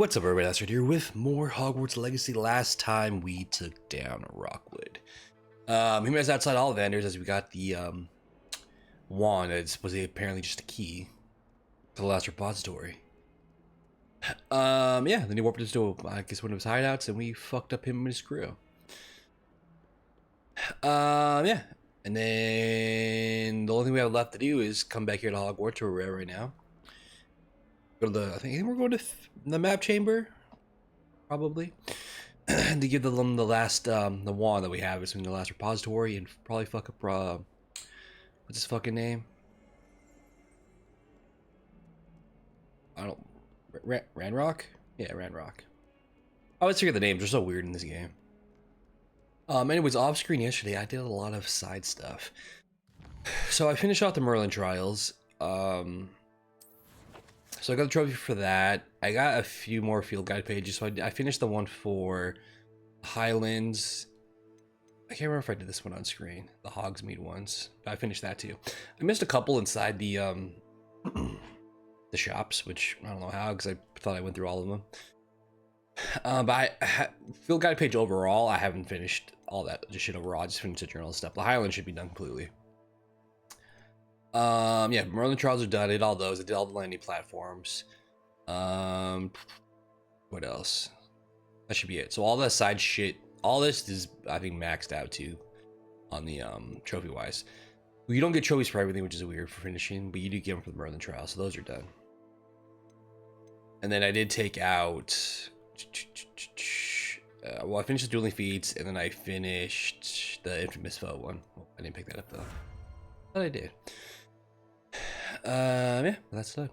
What's up, everybody? That's right here with more Hogwarts Legacy. Last time we took down Rockwood. He was outside Ollivanders as we got the wand. It was apparently just a key to the last repository. Yeah, then he warped us to, I guess, one of his hideouts, and we fucked up him and his crew. Yeah, and then the only thing we have left to do is come back here to Hogwarts, where we're at right now. Go to the, I think we're going to the map chamber, probably. To give them the last the wand that we have is in the last repository and probably fuck up what's his fucking name? I don't Ranrock? Yeah, Ranrock. I always forget the names, they're so weird in this game. Anyways, off screen yesterday I did a lot of side stuff. So I finished off the Merlin trials. So I got the trophy for that. I got a few more field guide pages. So I finished the one for Highlands. I can't remember if I did this one on screen. The Hogsmeade ones. But I finished that too. I missed a couple inside the the shops, which I don't know how, because I thought I went through all of them. But field guide page overall, I haven't finished all that just shit overall. I just finished the journal stuff. The Highlands should be done completely. Yeah, Merlin trials are done. I did all those. I did all the landing platforms. What else? That should be it. So all that side shit, all this is, I think, maxed out too on the trophy wise. You don't get trophies for everything, which is weird for finishing, but you do get them for the Merlin trial, so those are done. And then I did take out well, I finished the dueling feats, and then I finished the infamous foe one. Oh, I didn't pick that up though. But I did. Yeah, that's done.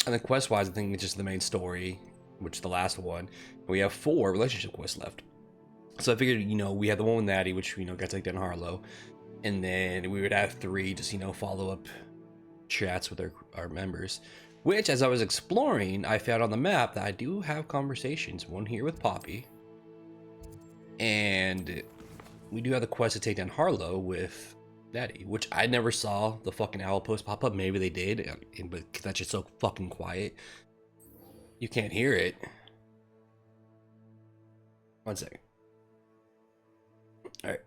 And then quest wise, I think it's just the main story, which is the last one. We have 4 relationship quests left. So I figured, you know, we had the one with Natty, which, you know, got taken down Harlow. And then we would have 3 just, you know, follow up chats with our members. Which, as I was exploring, I found on the map that I do have conversations. One here with Poppy. And we do have the quest to take down Harlow with Natty, which I never saw the fucking owl post pop up. Maybe they did, but that's just so fucking quiet. You can't hear it. One second. Alright.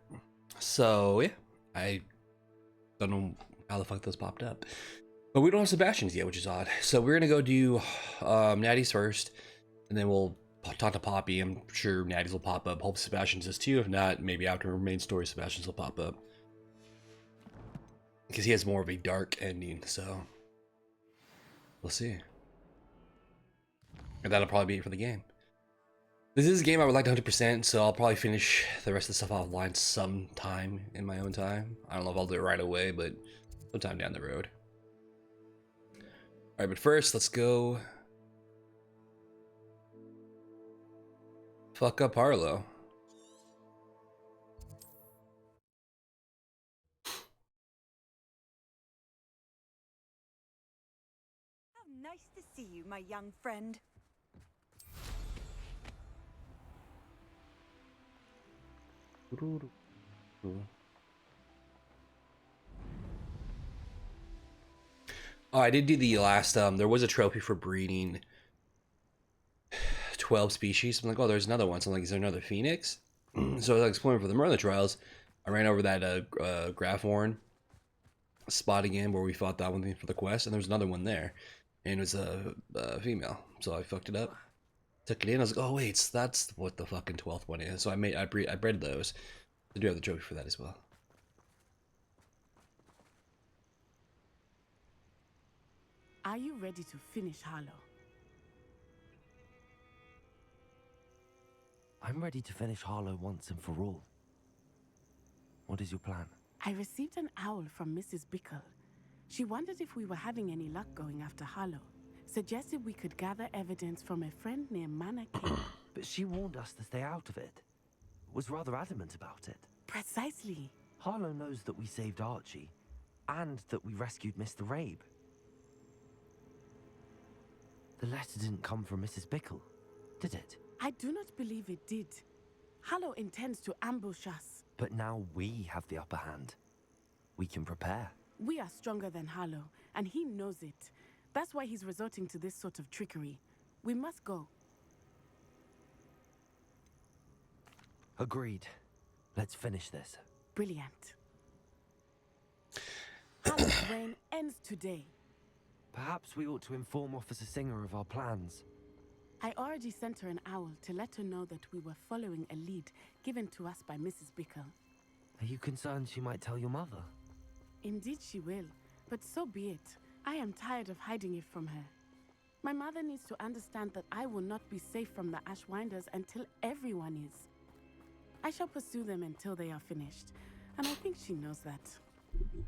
So, yeah. I don't know how the fuck those popped up. But we don't have Sebastian's yet, which is odd. So we're gonna go do Natty's first, and then we'll talk to Poppy. I'm sure Natty's will pop up. Hope Sebastian's does too. If not, maybe after main story, Sebastian's will pop up. Because he has more of a dark ending, so we'll see. And that'll probably be it for the game. This is a game I would like to 100%, so I'll probably finish the rest of the stuff offline sometime in my own time. I don't know if I'll do it right away, but sometime down the road. Alright, but first, let's go fuck up Harlow. Nice to see you, my young friend. Oh, I did do the last, there was a trophy for breeding 12 species. I'm like, oh, there's another one. So I'm like, is there another phoenix? So I was exploring for the Merlin trials. I ran over that Graphorn spot again where we fought that one thing for the quest, and there was another one there. And it was a female, so I fucked it up. Took it in. I was like, "Oh wait, that's what the fucking 12th one is." So I bred those. I do have the trophy for that as well. Are you ready to finish Harlow? I'm ready to finish Harlow once and for all. What is your plan? I received an owl from Mrs. Bickle. She wondered if we were having any luck going after Harlow. Suggested we could gather evidence from a friend near Manor King. But she warned us to stay out of it. Was rather adamant about it. Precisely. Harlow knows that we saved Archie, and that we rescued Mr. Rabe. The letter didn't come from Mrs. Bickle, did it? I do not believe it did. Harlow intends to ambush us. But now we have the upper hand. We can prepare. We are stronger than Harlow, and he knows it. That's why he's resorting to this sort of trickery. We must go. Agreed. Let's finish this. Brilliant. Hallow's reign ends today. Perhaps we ought to inform Officer Singer of our plans. I already sent her an owl to let her know that we were following a lead given to us by Mrs. Bickle. Are you concerned she might tell your mother? Indeed she will, but so be it. I am tired of hiding it from her. My mother needs to understand that I will not be safe from the Ashwinders until everyone is. I shall pursue them until they are finished, and I think she knows that.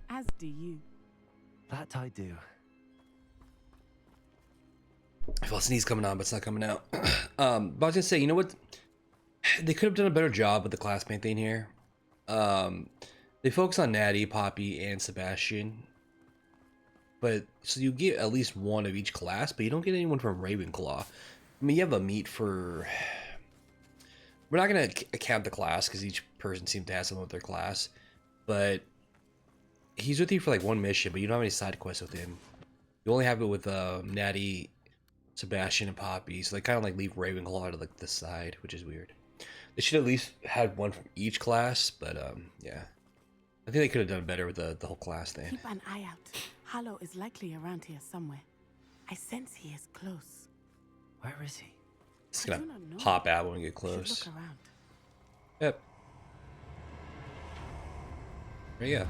As do you. That I do. I feel a sneeze coming on, but it's not coming out. But I was gonna say, you know what? They could have done a better job with the classmate thing here. They focus on Natty, Poppy, and Sebastian. But so you get at least one of each class, but you don't get anyone from Ravenclaw. I mean, you have a meet for. We're not gonna count the class because each person seems to have someone with their class, but he's with you for like one mission, but you don't have any side quests with him. You only have it with Natty, Sebastian, and Poppy, so they kind of like leave Ravenclaw to like the side, which is weird. They should at least had one from each class, but yeah, I think they could have done better with the whole class thing. Keep an eye out. Hallow is likely around here somewhere. I sense he is close. Where is he? It's I gonna do not know. pop out when we get Should close. look around. Yep. There you go.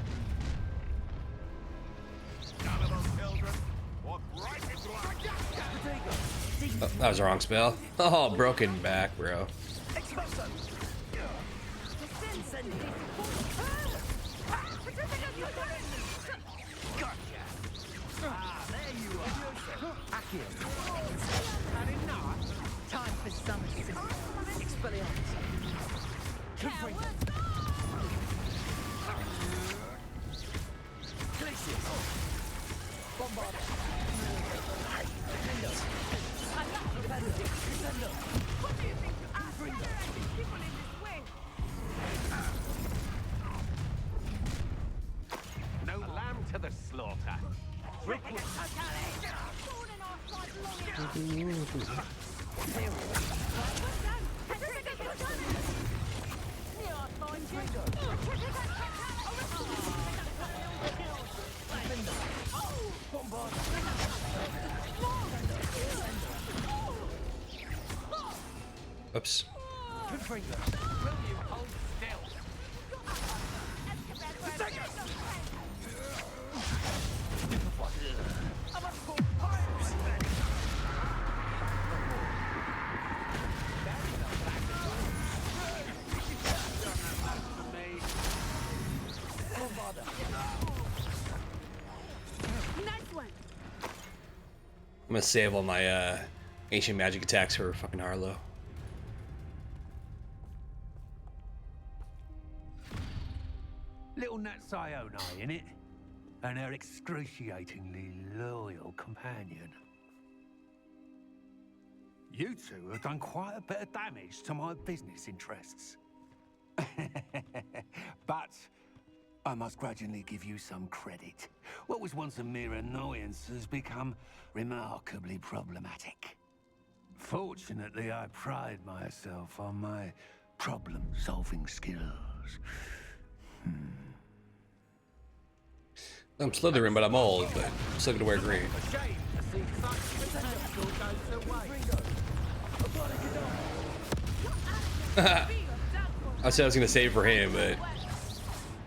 Oh, that was the wrong spell. Oh, broken back, bro. Time for some expelliarmus. No lamb to the slaughter. Oops. Will you hold still? Nice one. I'm gonna save all my ancient magic attacks for fucking Harlow. Little Nat Sione, innit? And her excruciatingly loyal companion. You two have done quite a bit of damage to my business interests. But I must grudgingly give you some credit. What was once a mere annoyance has become remarkably problematic. Fortunately, I pride myself on my problem-solving skills. I'm Slytherin, but I'm old, but I'm still gonna wear green. I said I was gonna save for him, but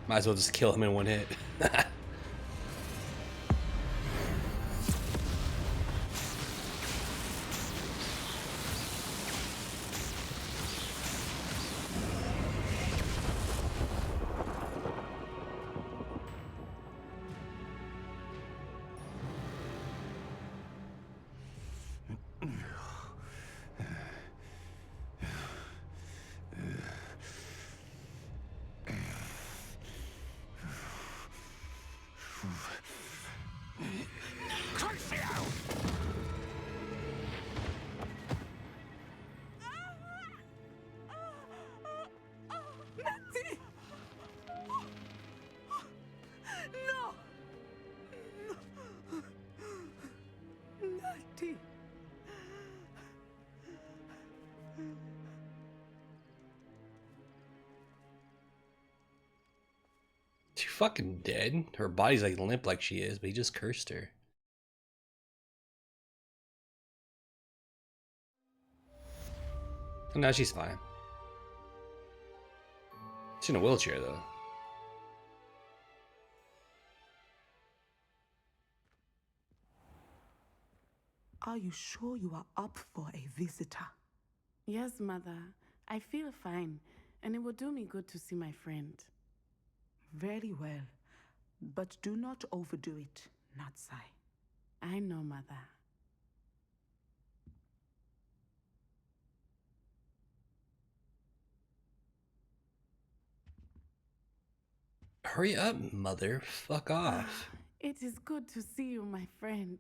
might as well just kill him in one hit. Tea. She fucking dead. Her body's like limp like she is, but he just cursed her. And now she's fine. She's in a wheelchair though. Are you sure you are up for a visitor? Yes, Mother. I feel fine, and it will do me good to see my friend. Very well. But do not overdo it, Natsai. I know, Mother. Hurry up, mother. Fuck off. It is good to see you, my friend.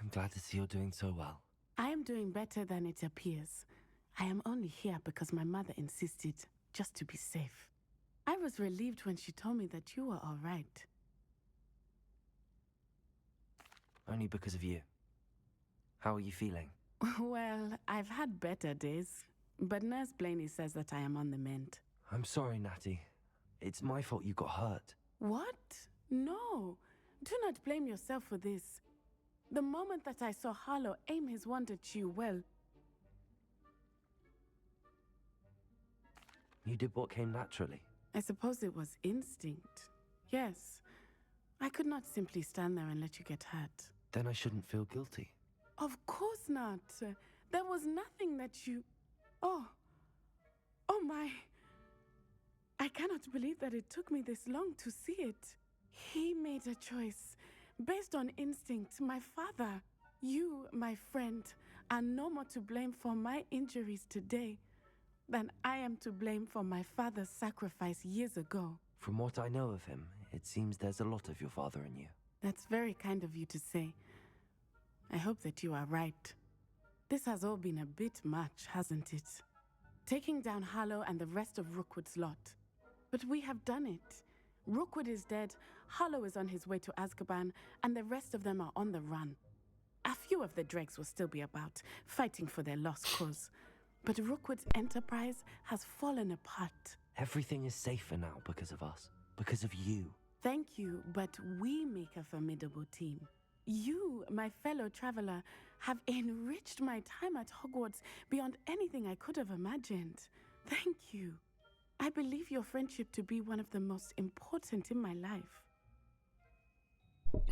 I'm glad to see you're doing so well. I am doing better than it appears. I am only here because my mother insisted, just to be safe. I was relieved when she told me that you were all right. Only because of you. How are you feeling? Well, I've had better days, but Nurse Blaney says that I am on the mend. I'm sorry, Natty. It's my fault you got hurt. What? No. Do not blame yourself for this. The moment that I saw Harlow aim his wand at you, well... You did what came naturally. I suppose it was instinct. Yes. I could not simply stand there and let you get hurt. Then I shouldn't feel guilty. Of course not. There was nothing that you... Oh. Oh my... I cannot believe that it took me this long to see it. He made a choice based on instinct. My father, you, my friend, are no more to blame for my injuries today than I am to blame for my father's sacrifice years ago. From what I know of him, it seems there's a lot of your father in you. That's very kind of you to say. I hope that you are right. This has all been a bit much, hasn't it? Taking down Harlow and the rest of Rookwood's lot. But we have done it. Rookwood is dead, Harlow is on his way to Azkaban, and the rest of them are on the run. A few of the dregs will still be about, fighting for their lost cause. But Rookwood's enterprise has fallen apart. Everything is safer now because of us. Because of you. Thank you, but we make a formidable team. You, my fellow traveler, have enriched my time at Hogwarts beyond anything I could have imagined. Thank you. I believe your friendship to be one of the most important in my life.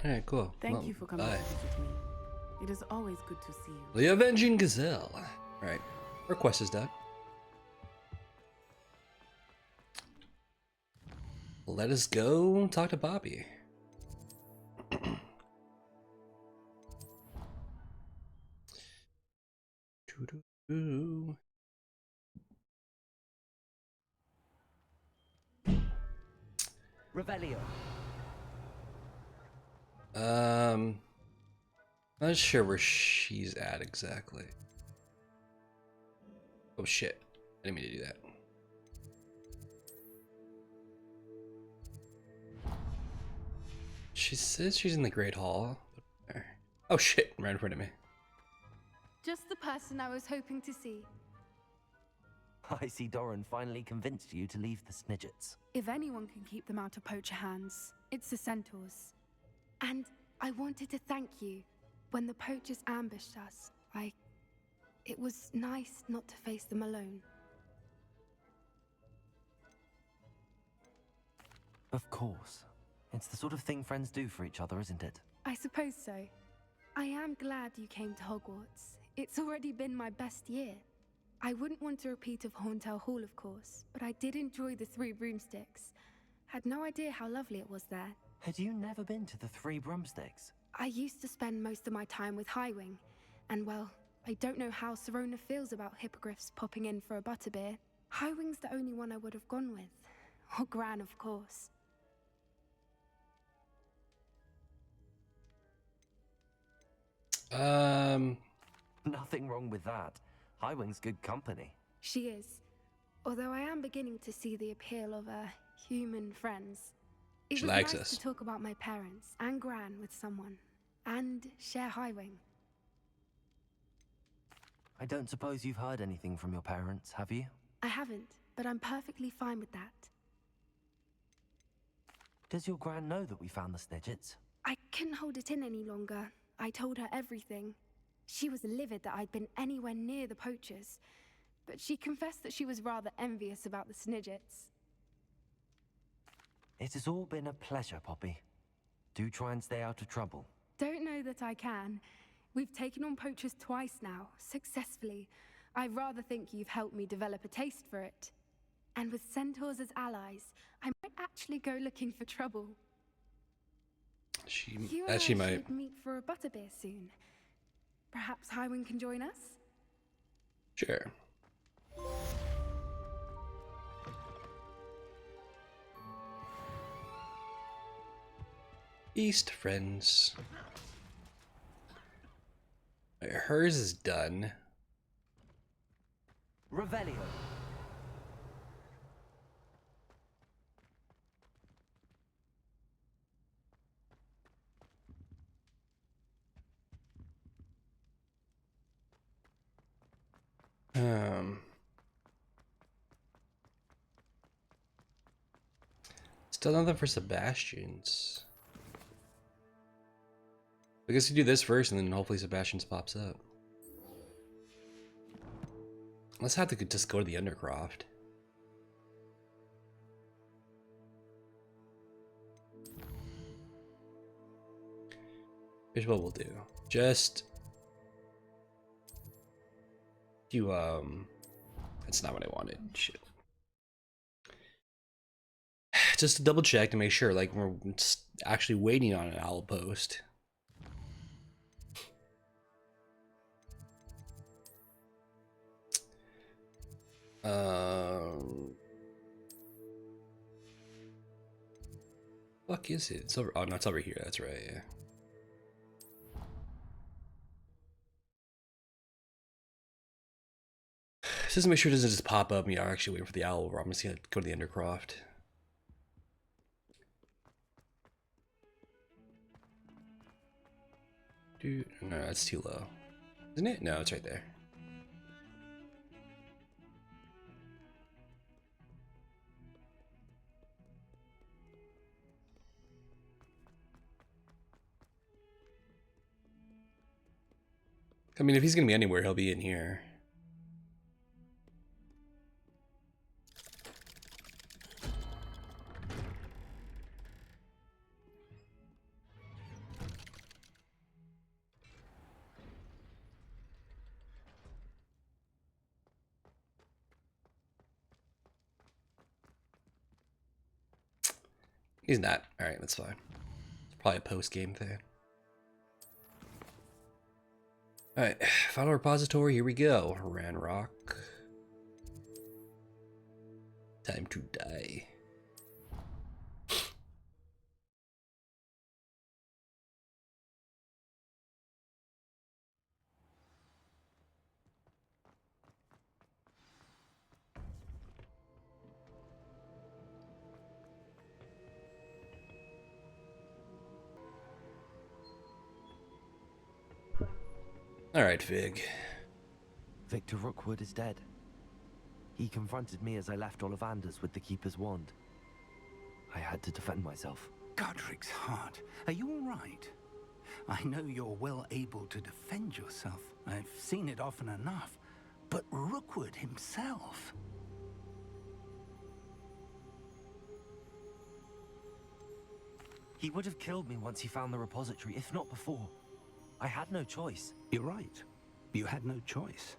Alright, cool. Thank you for coming to visit me. It is always good to see you. The Avenging Gazelle. Alright, our quest is done. Let us go talk to Bobby. Doo-doo-doo. Revelio. Not sure where she's at exactly. Oh shit, I didn't mean to do that. She says she's in the Great Hall. Oh shit, right in front of me. Just the person I was hoping to see. I see Doran finally convinced you to leave the Snidgets. If anyone can keep them out of poacher hands, it's the centaurs. And I wanted to thank you. When the poachers ambushed us, it was nice not to face them alone. Of course. It's the sort of thing friends do for each other, isn't it? I suppose so. I am glad you came to Hogwarts. It's already been my best year. I wouldn't want a repeat of Horntail Hall, of course, but I did enjoy the Three Broomsticks. Had no idea how lovely it was there. Had you never been to the Three Broomsticks? I used to spend most of my time with Highwing, and well, I don't know how Serona feels about hippogriffs popping in for a butterbeer. Highwing's the only one I would have gone with. Or Gran, of course. Nothing wrong with that. Highwing's good company. She is. Although I am beginning to see the appeal of human friends. It She was likes nice us. to talk about my parents and Gran with someone. and share Highwing. I don't suppose you've heard anything from your parents, have you? I haven't, but I'm perfectly fine with that. Does your gran know that we found the Snidgets? I couldn't hold it in any longer. I told her everything. She was livid that I'd been anywhere near the poachers, but she confessed that she was rather envious about the Snidgets. It has all been a pleasure, Poppy. Do try and stay out of trouble. Don't know that I can. We've taken on poachers twice now, successfully. I rather think you've helped me develop a taste for it. And with centaurs as allies, I might actually go looking for trouble. You and I She might. should meet for a butterbeer soon. Perhaps Highwing can join us? Sure. East friends. Hers is done. Revelio. Still nothing for Sebastian's. I guess we do this first and then hopefully Sebastian's pops up. Let's have to just go to the Undercroft. Here's what we'll do. Just do that's not what I wanted. Shit. Just to double check to make sure like we're actually waiting on an owl post. Fuck is it? It's over. Oh no, it's over here. That's right. Yeah. Just to make sure it doesn't just pop up. And you're actually waiting for the owl. Or I'm just gonna go to the Undercroft. Dude, no, that's too low, isn't it? No, it's right there. I mean, if he's gonna be anywhere, he'll be in here. He's not. Alright, that's fine. It's probably a post-game thing. Alright, final repository, here we go. Ranrock. Time to die. Alright, Fig. Victor Rookwood is dead. He confronted me as I left Ollivander's with the Keeper's wand. I had to defend myself. Godric's heart. Are you all right? I know you're well able to defend yourself. I've seen it often enough. But Rookwood himself... He would have killed me once he found the repository, if not before. I had no choice. You're right. You had no choice.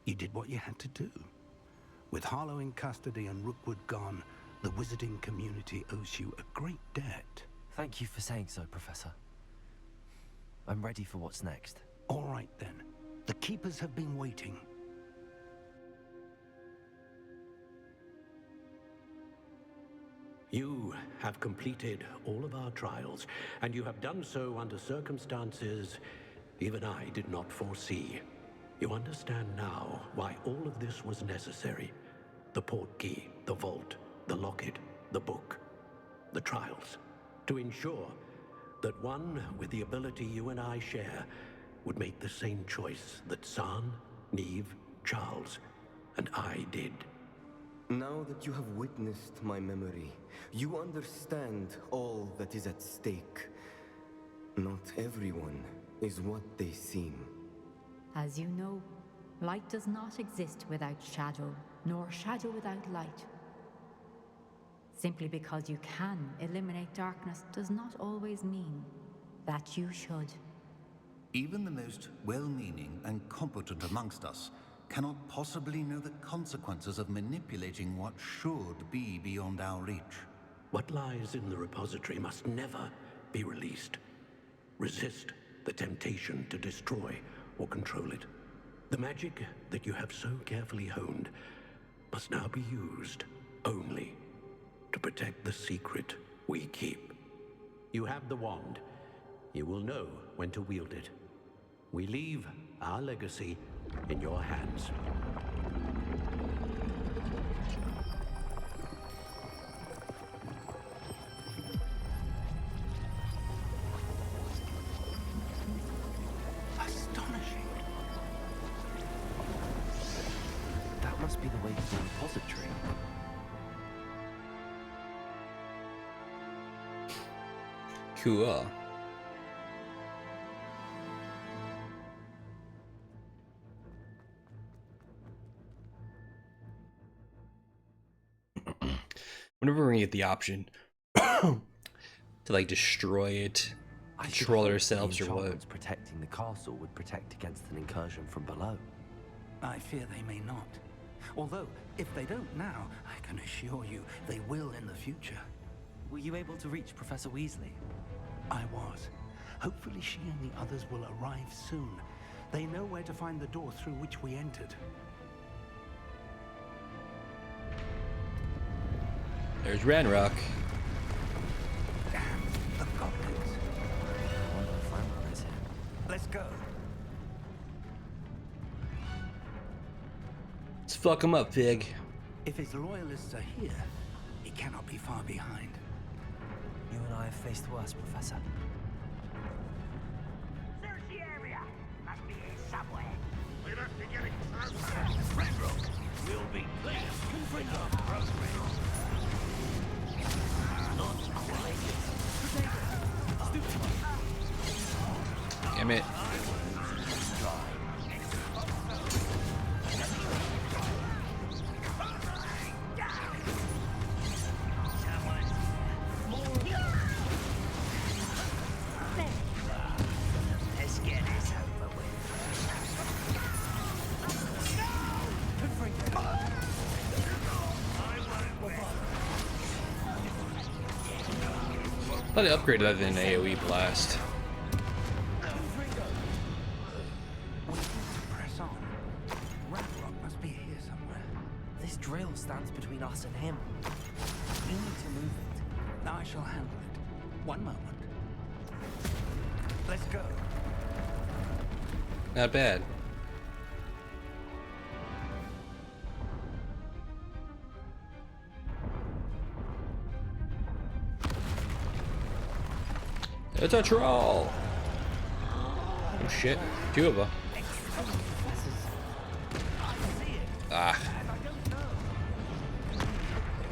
You did what you had to do. With Harlow in custody and Rookwood gone, the wizarding community owes you a great debt. Thank you for saying so, Professor. I'm ready for what's next. All right, then. The Keepers have been waiting. You have completed all of our trials, and you have done so under circumstances even I did not foresee. You understand now why all of this was necessary. The portkey, the vault, the locket, the book, the trials. To ensure that one with the ability you and I share would make the same choice that San, Neve, Charles, and I did. Now that you have witnessed my memory, you understand all that is at stake. Not everyone is what they seem. As you know, light does not exist without shadow, nor shadow without light. Simply because you can eliminate darkness does not always mean that you should. Even the most well-meaning and competent amongst us cannot possibly know the consequences of manipulating what should be beyond our reach. What lies in the repository must never be released. Resist the temptation to destroy or control it. The magic that you have so carefully honed must now be used only to protect the secret we keep. You have the wand. You will know when to wield it. We leave our legacy in your hands. Astonishing. That must be the way to the repository. Cool. Whenever we're gonna get the option to like destroy it, control it ourselves, or what? Protecting the castle would protect against an incursion from below. I fear they may not. Although, if they don't now, I can assure you they will in the future. Were you able to reach Professor Weasley? I was. Hopefully she and the others will arrive soon. They know where to find the door through which we entered. There's Ranrock. Damn, the goblins. Let's go. Let's fuck him up, Fig. If his loyalists are here, he cannot be far behind. You and I have faced worse, Professor. Search the area. Must be here somewhere. We must be getting closer. Redrock will be clear. Not quite. Damn it. Let's get this over with. I thought they upgraded that in AoE blast. Press on. Radrock must be here somewhere. This drill stands between us and him. We need to move it. I shall handle it. One moment. Let's go. Not bad. It's a troll! Oh shit, two of them. Ah.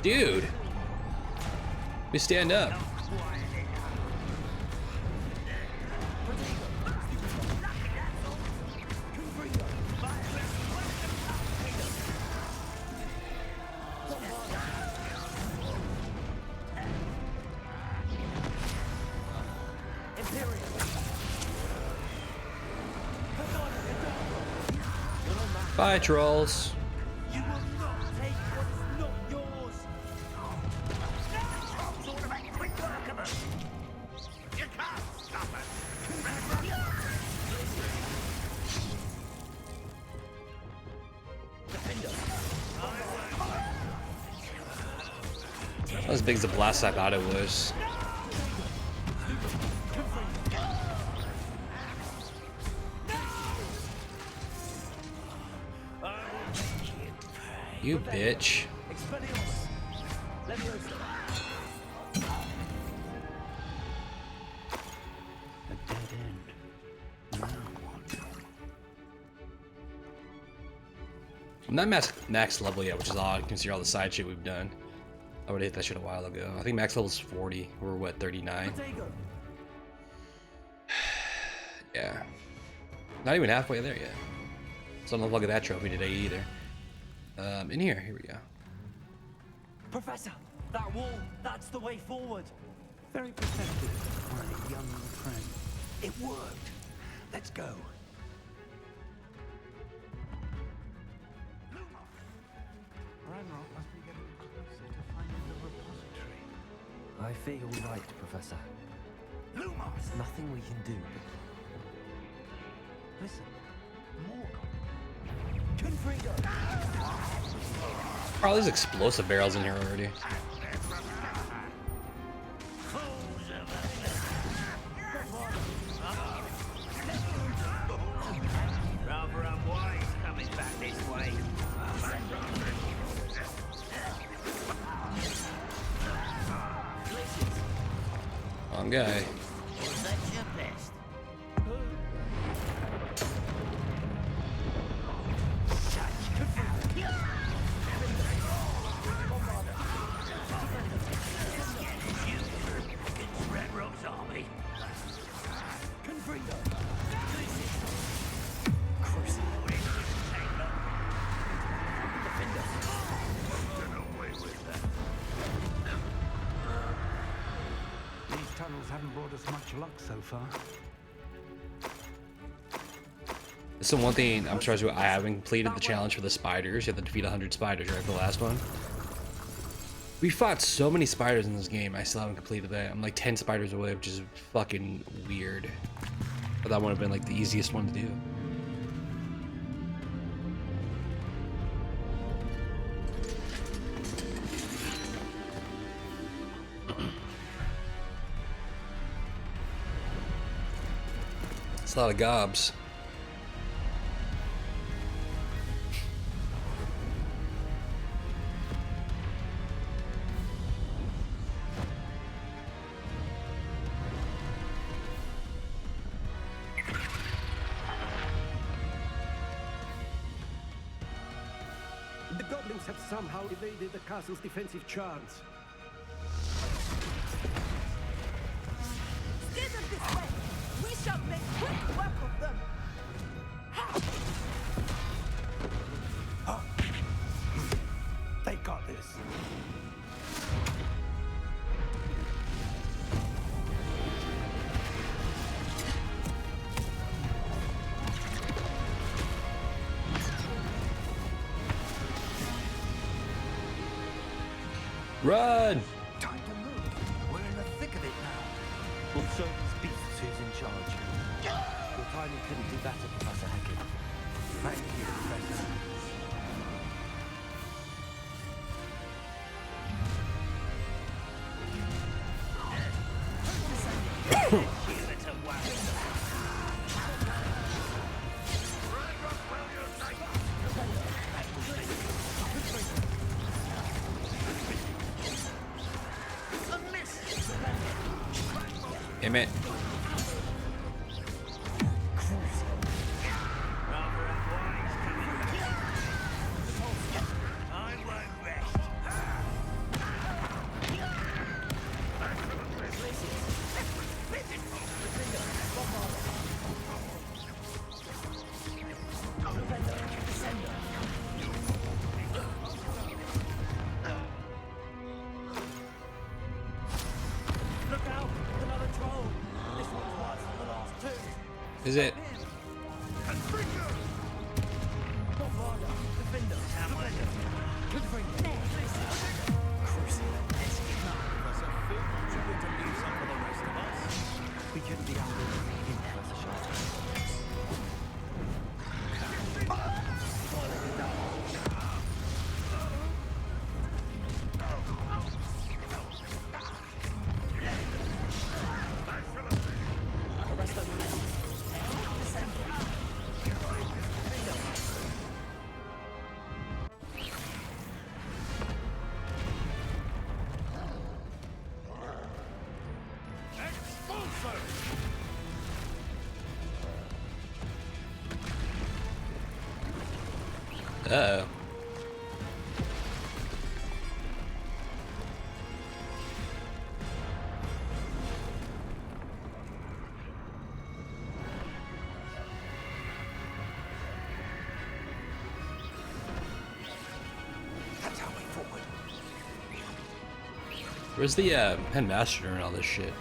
Dude! We stand up. Bye, trolls. You will not take what is not yours. Sort of a quick work of us. You can't stop us. Not as big as the blast I thought it was. You bitch. I'm not max level yet, which is odd considering all the side shit we've done. I would have hit that shit a while ago. I think max level is 40. We're what, 39? Yeah. Not even halfway there yet. So I don't look at that trophy today either. In here we go. Professor, that wall, that's the way forward. Very perceptive, my young friend. It worked. Let's go. Ranrock must be getting closer to finding the repository. I fear you're right, Professor. Lumos! Nothing we can do. Listen, more Confrigo! Oh, there's explosive barrels in here already. Rather unwise coming back this way. Wrong guy. Was that your best? It's Red Rock's army. Confrigo! These tunnels haven't brought us much luck so far. So one thing I'm surprised I haven't completed the challenge for the spiders. You have to defeat 100 spiders, right? The last one. We fought so many spiders in this game. I still haven't completed that. I'm like 10 spiders away, which is fucking weird. But that would have been like the easiest one to do. It's a lot of gobs. The goblins have somehow evaded the castle's defensive charms. Steer them this way. We shall make quick work of them. They got this. Run! Time to move. We're in the thick of it now. We'll show these beasts who's in charge. Your timing couldn't do better, Professor Hecky. Thank you, Professor. Damn it. Is it? We couldn't be out there, Professor Sharp. Uh-oh. That's our way forward. Where's the headmaster and all this shit?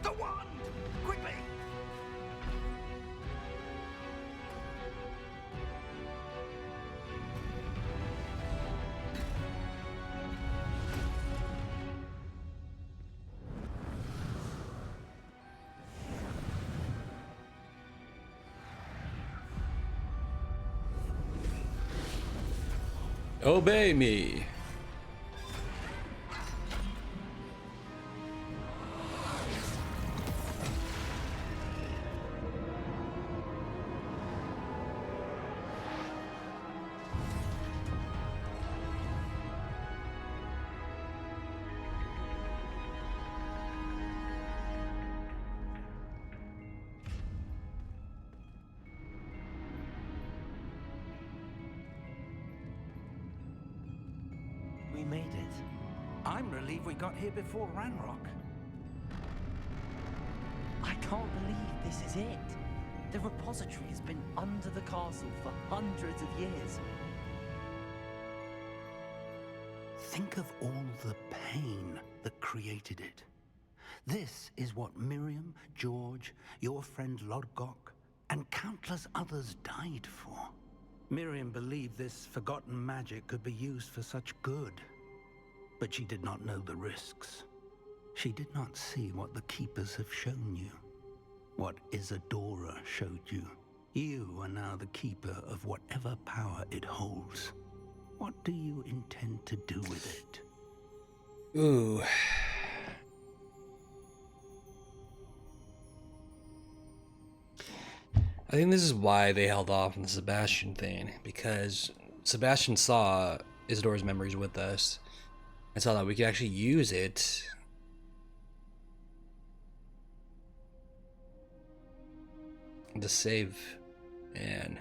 The wand! Quickly! Obey me. We made it. I'm relieved we got here before Ranrock. I can't believe this is it. The repository has been under the castle for hundreds of years. Think of all the pain that created it. This is what Miriam, George, your friend Lodgok, and countless others died for. Miriam believed this forgotten magic could be used for such good, but she did not know the risks. She did not see what the Keepers have shown you, what Isadora showed you. You are now the Keeper of whatever power it holds. What do you intend to do with it? Ooh. I think this is why they held off on the Sebastian thing, because Sebastian saw Isadora's memories with us and saw that we could actually use it to save Anne.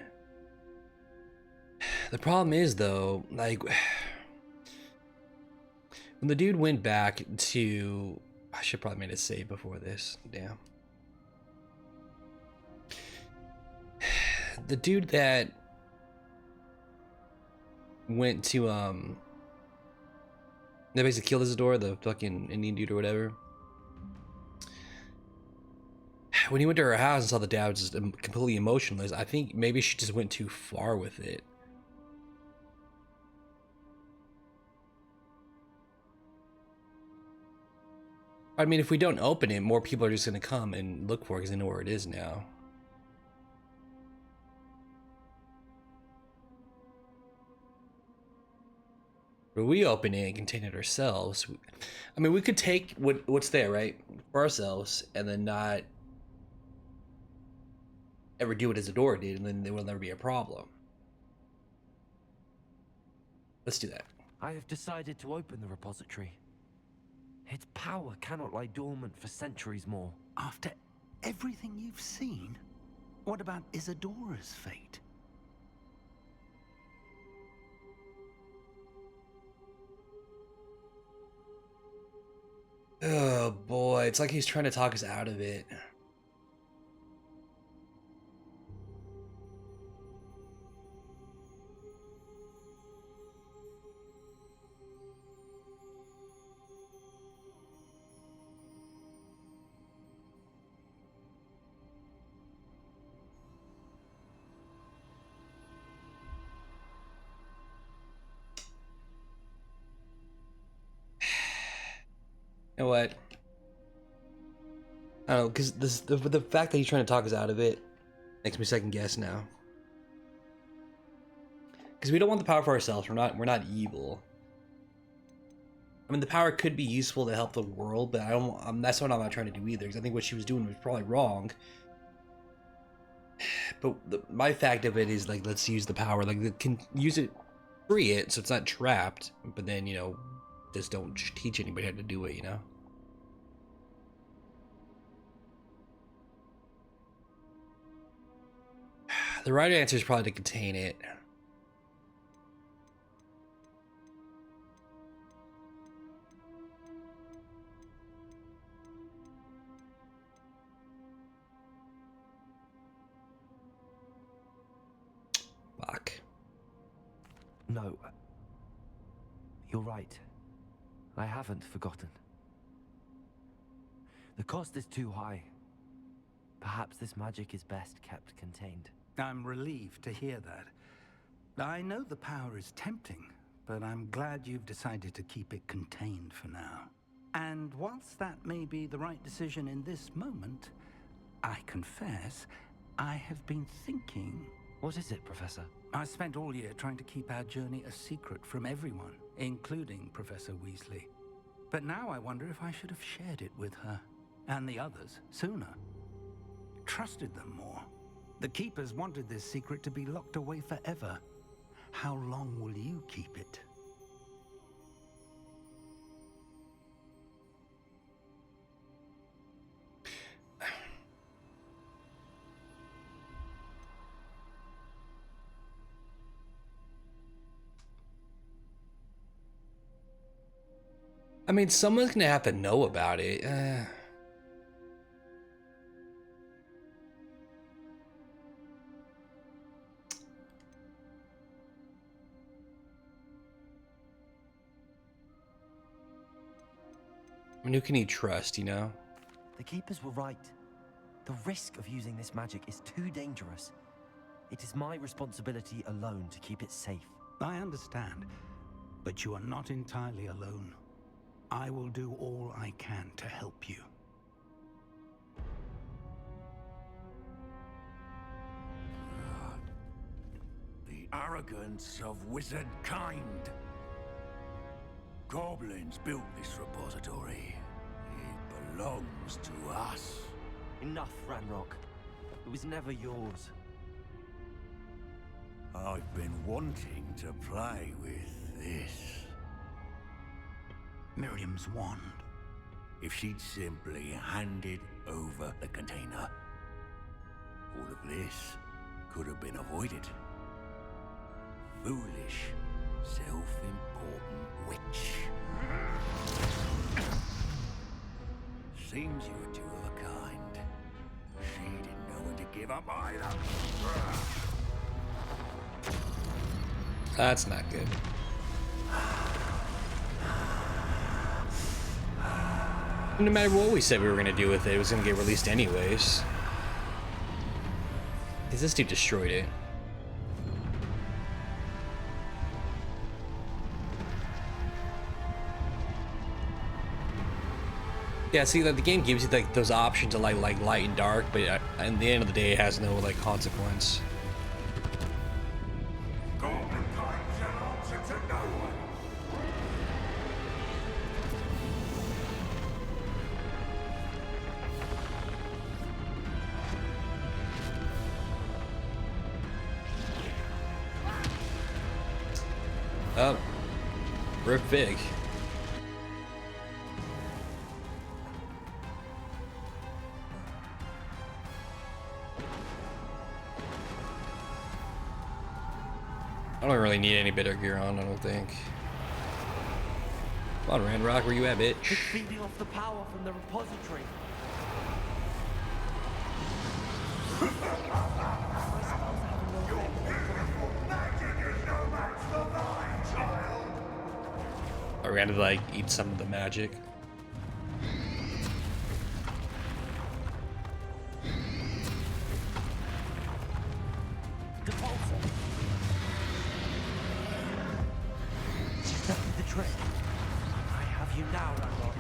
The problem is, though, like, when the dude went back to... I should probably made a save before this. Damn. The dude that went to, that basically killed Isadora, the fucking Indian dude or whatever. When he went to her house and saw the dad was just completely emotionless, I think maybe she just went too far with it. I mean, if we don't open it, more people are just going to come and look for it because they know where it is now. But we open it and contain it ourselves. I mean, we could take what's there, right, for ourselves, and then not ever do what Isadora did, and then there will never be a problem. Let's do that. I have decided to open the repository. Its power cannot lie dormant for centuries more. After everything you've seen, what about Isadora's fate? Oh boy, it's like he's trying to talk us out of it. know what? I don't know, because the fact that he's trying to talk us out of it makes me second guess now. Because we don't want the power for ourselves. We're not evil. I mean, the power could be useful to help the world, but I don't. That's what I'm not trying to do either. Because I think what she was doing was probably wrong. But my fact of it is like, let's use the power. Like, can use it, free it, so it's not trapped. But then, you know, just don't teach anybody how to do it. You know. The right answer is probably to contain it. Fuck. No. You're right. I haven't forgotten. The cost is too high. Perhaps this magic is best kept contained. I'm relieved to hear that. I know the power is tempting, but I'm glad you've decided to keep it contained for now. And whilst that may be the right decision in this moment, I confess, I have been thinking... What is it, Professor? I spent all year trying to keep our journey a secret from everyone, including Professor Weasley. But now I wonder if I should have shared it with her, and the others, sooner. Trusted them more. The Keepers wanted this secret to be locked away forever. How long will you keep it? I mean, someone's gonna have to know about it. I mean, who can he trust, you know? The Keepers were right. The risk of using this magic is too dangerous. It is my responsibility alone to keep it safe. I understand, but you are not entirely alone. I will do all I can to help you. The arrogance of wizard kind. Goblins built this repository. It belongs to us. Enough, Ranrock. It was never yours. I've been wanting to play with this. Miriam's wand. If she'd simply handed over the container, all of this could have been avoided. Foolish, self-important witch. Seems you were two of a kind. She didn't know when to give up either. That's not good. No matter what we said we were gonna do with it, it was gonna get released anyways. Because this dude destroyed it. Yeah, see, like, the game gives you like those options of like light and dark, but at the end of the day, it has no like consequence. Oh, rip big. I don't really need any better gear on, I don't think. Come on, Ranrock, where you at, bitch? It's feeding off the power from the repository. Are we gonna like eat some of the magic? That did the trick. I have you now, Ranrock.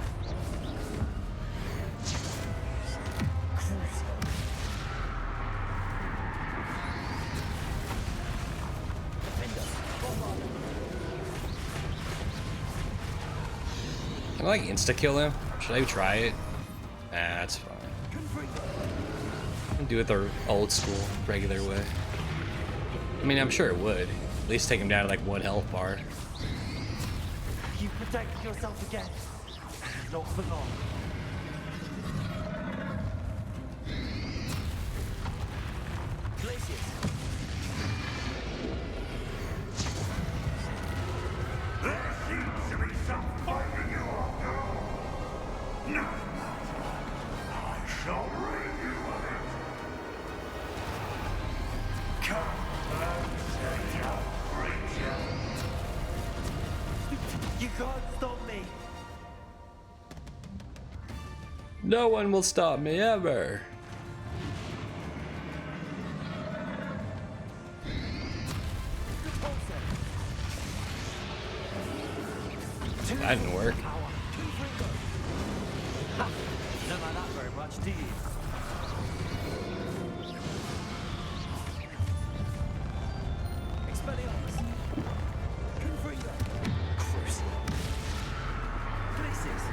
Can I like insta kill him? Should I try it? Nah, that's fine. I'll do it the old school, regular way. I mean, I'm sure it would. At least take him down to like 1 health bar. You protected yourself again. Not for long. Glacius. There seems to be some fighting you after all. No matter. I shall rid you of it. Come and set up, creature. You can't stop me. No one will stop me ever. That didn't work. Don't like that very much, do you? Expelliarmus. Confringo. Crucial. Glacius.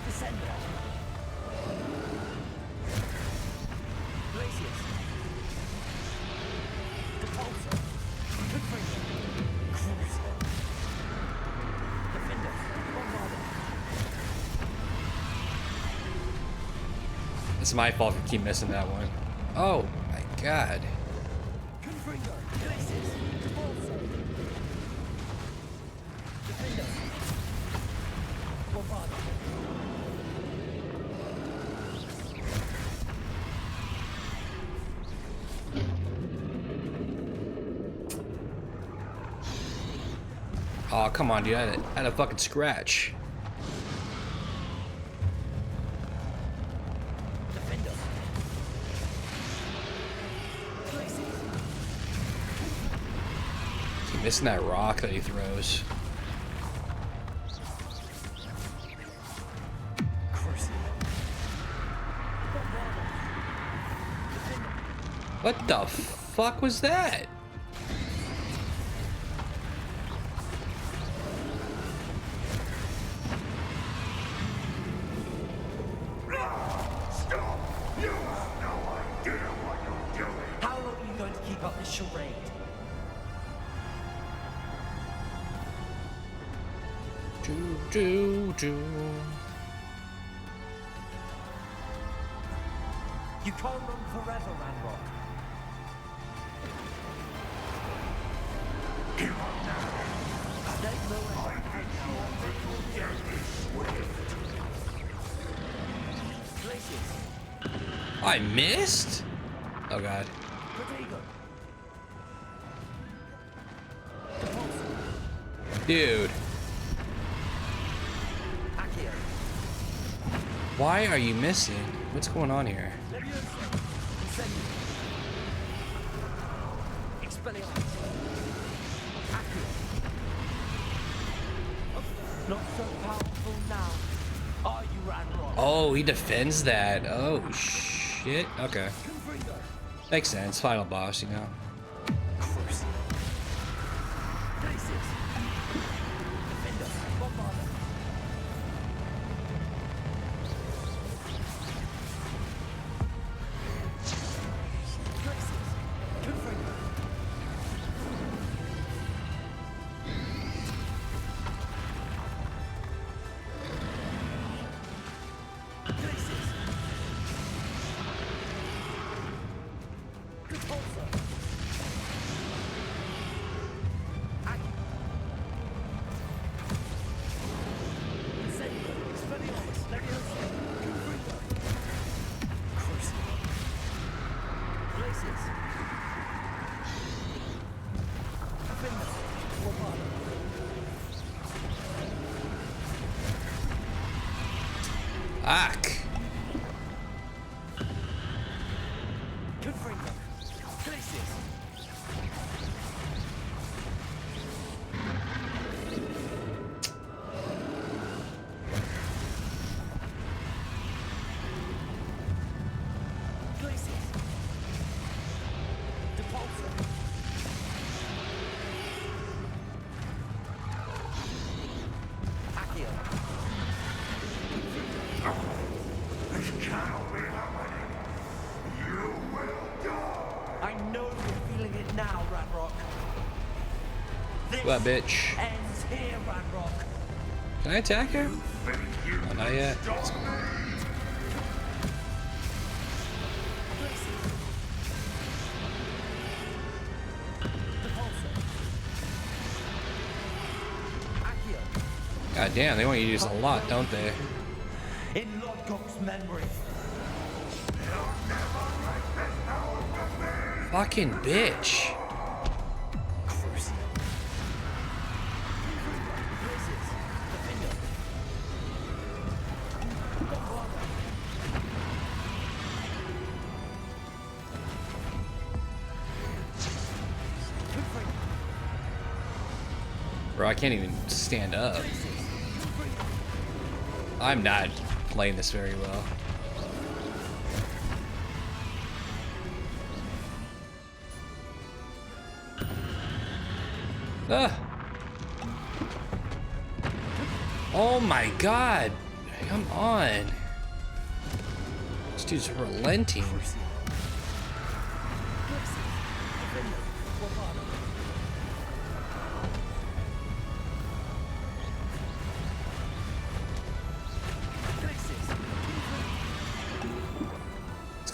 Descender. Glacius. Depulsor. Confringo. Crucial. Defender. Bombarder. It's my fault if I keep missing that one. Oh my god. Confringo. Glacius. Depulsor. Defender. Bombarder. Oh, come on, dude. I had a fucking scratch. Defender. Glacius. Keep missing that rock that he throws. Crucial. What the fuck was that? Stop! You have no idea what you're doing. How long are you going to keep up this charade? Do. You can't run forever, Ranrock. Give up now. There's no way. Glacius. I missed? Oh god. Protego. Dude. Accio. Why are you missing? What's going on here? Leviosa. Incendio. Expelliarmus. Accio. Not so powerful now. Are you, Ranrock? Oh, he defends that. Oh shit. Okay. Confringo. Makes sense. Final boss, you know. Crucial. Glacius. Defender. Bombarder. Glacius. Confringo. Glacius. Depulsor. Incendio. Expelliarmus. Leviosa. Confringo. Crucial. Glacius. Defender. Bombarder. Ack. Confringo. Glacius. What, bitch? Ends here, Ranrock. Can I attack her? Oh, not yet. God damn, they want you to use a lot, don't they? In Lodgok's memory. Fucking bitch. Bro, I can't even stand up. I'm not playing this very well. Ah. Oh my god. Come on. This dude's relenting.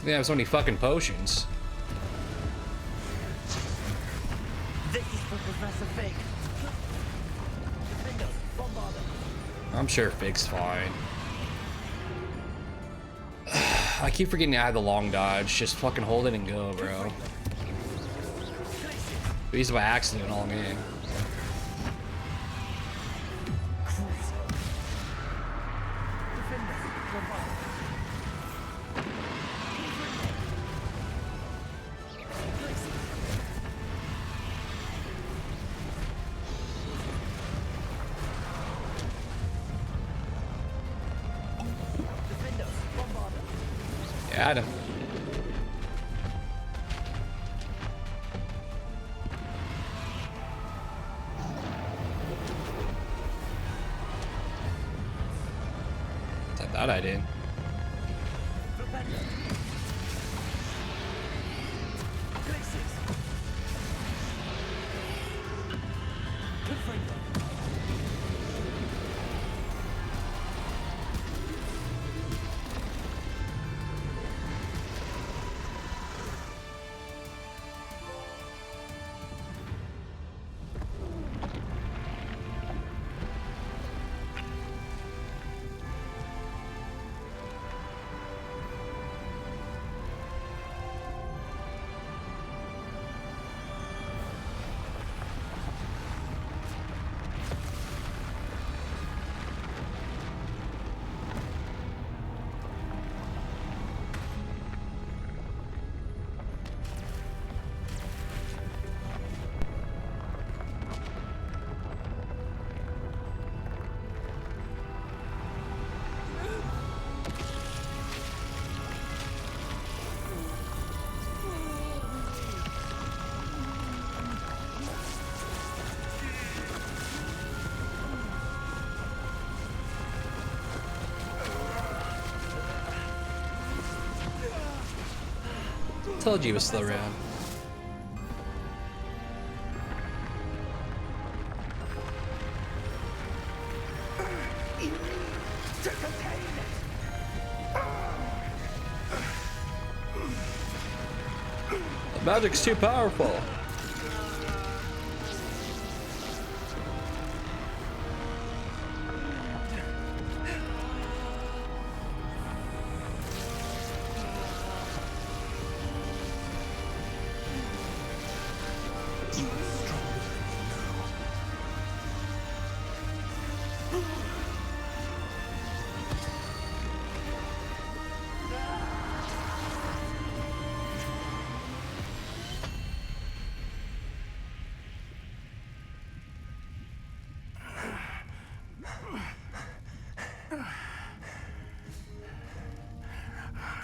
They have so many fucking potions. This is for Professor Fig. Defender, Bombarder. I'm sure Fig's fine. I keep forgetting to add the long dodge. Just fucking hold it and go, bro. I used it by accident all game. Got him. I thought I did. Told you he was still around. The magic's too powerful.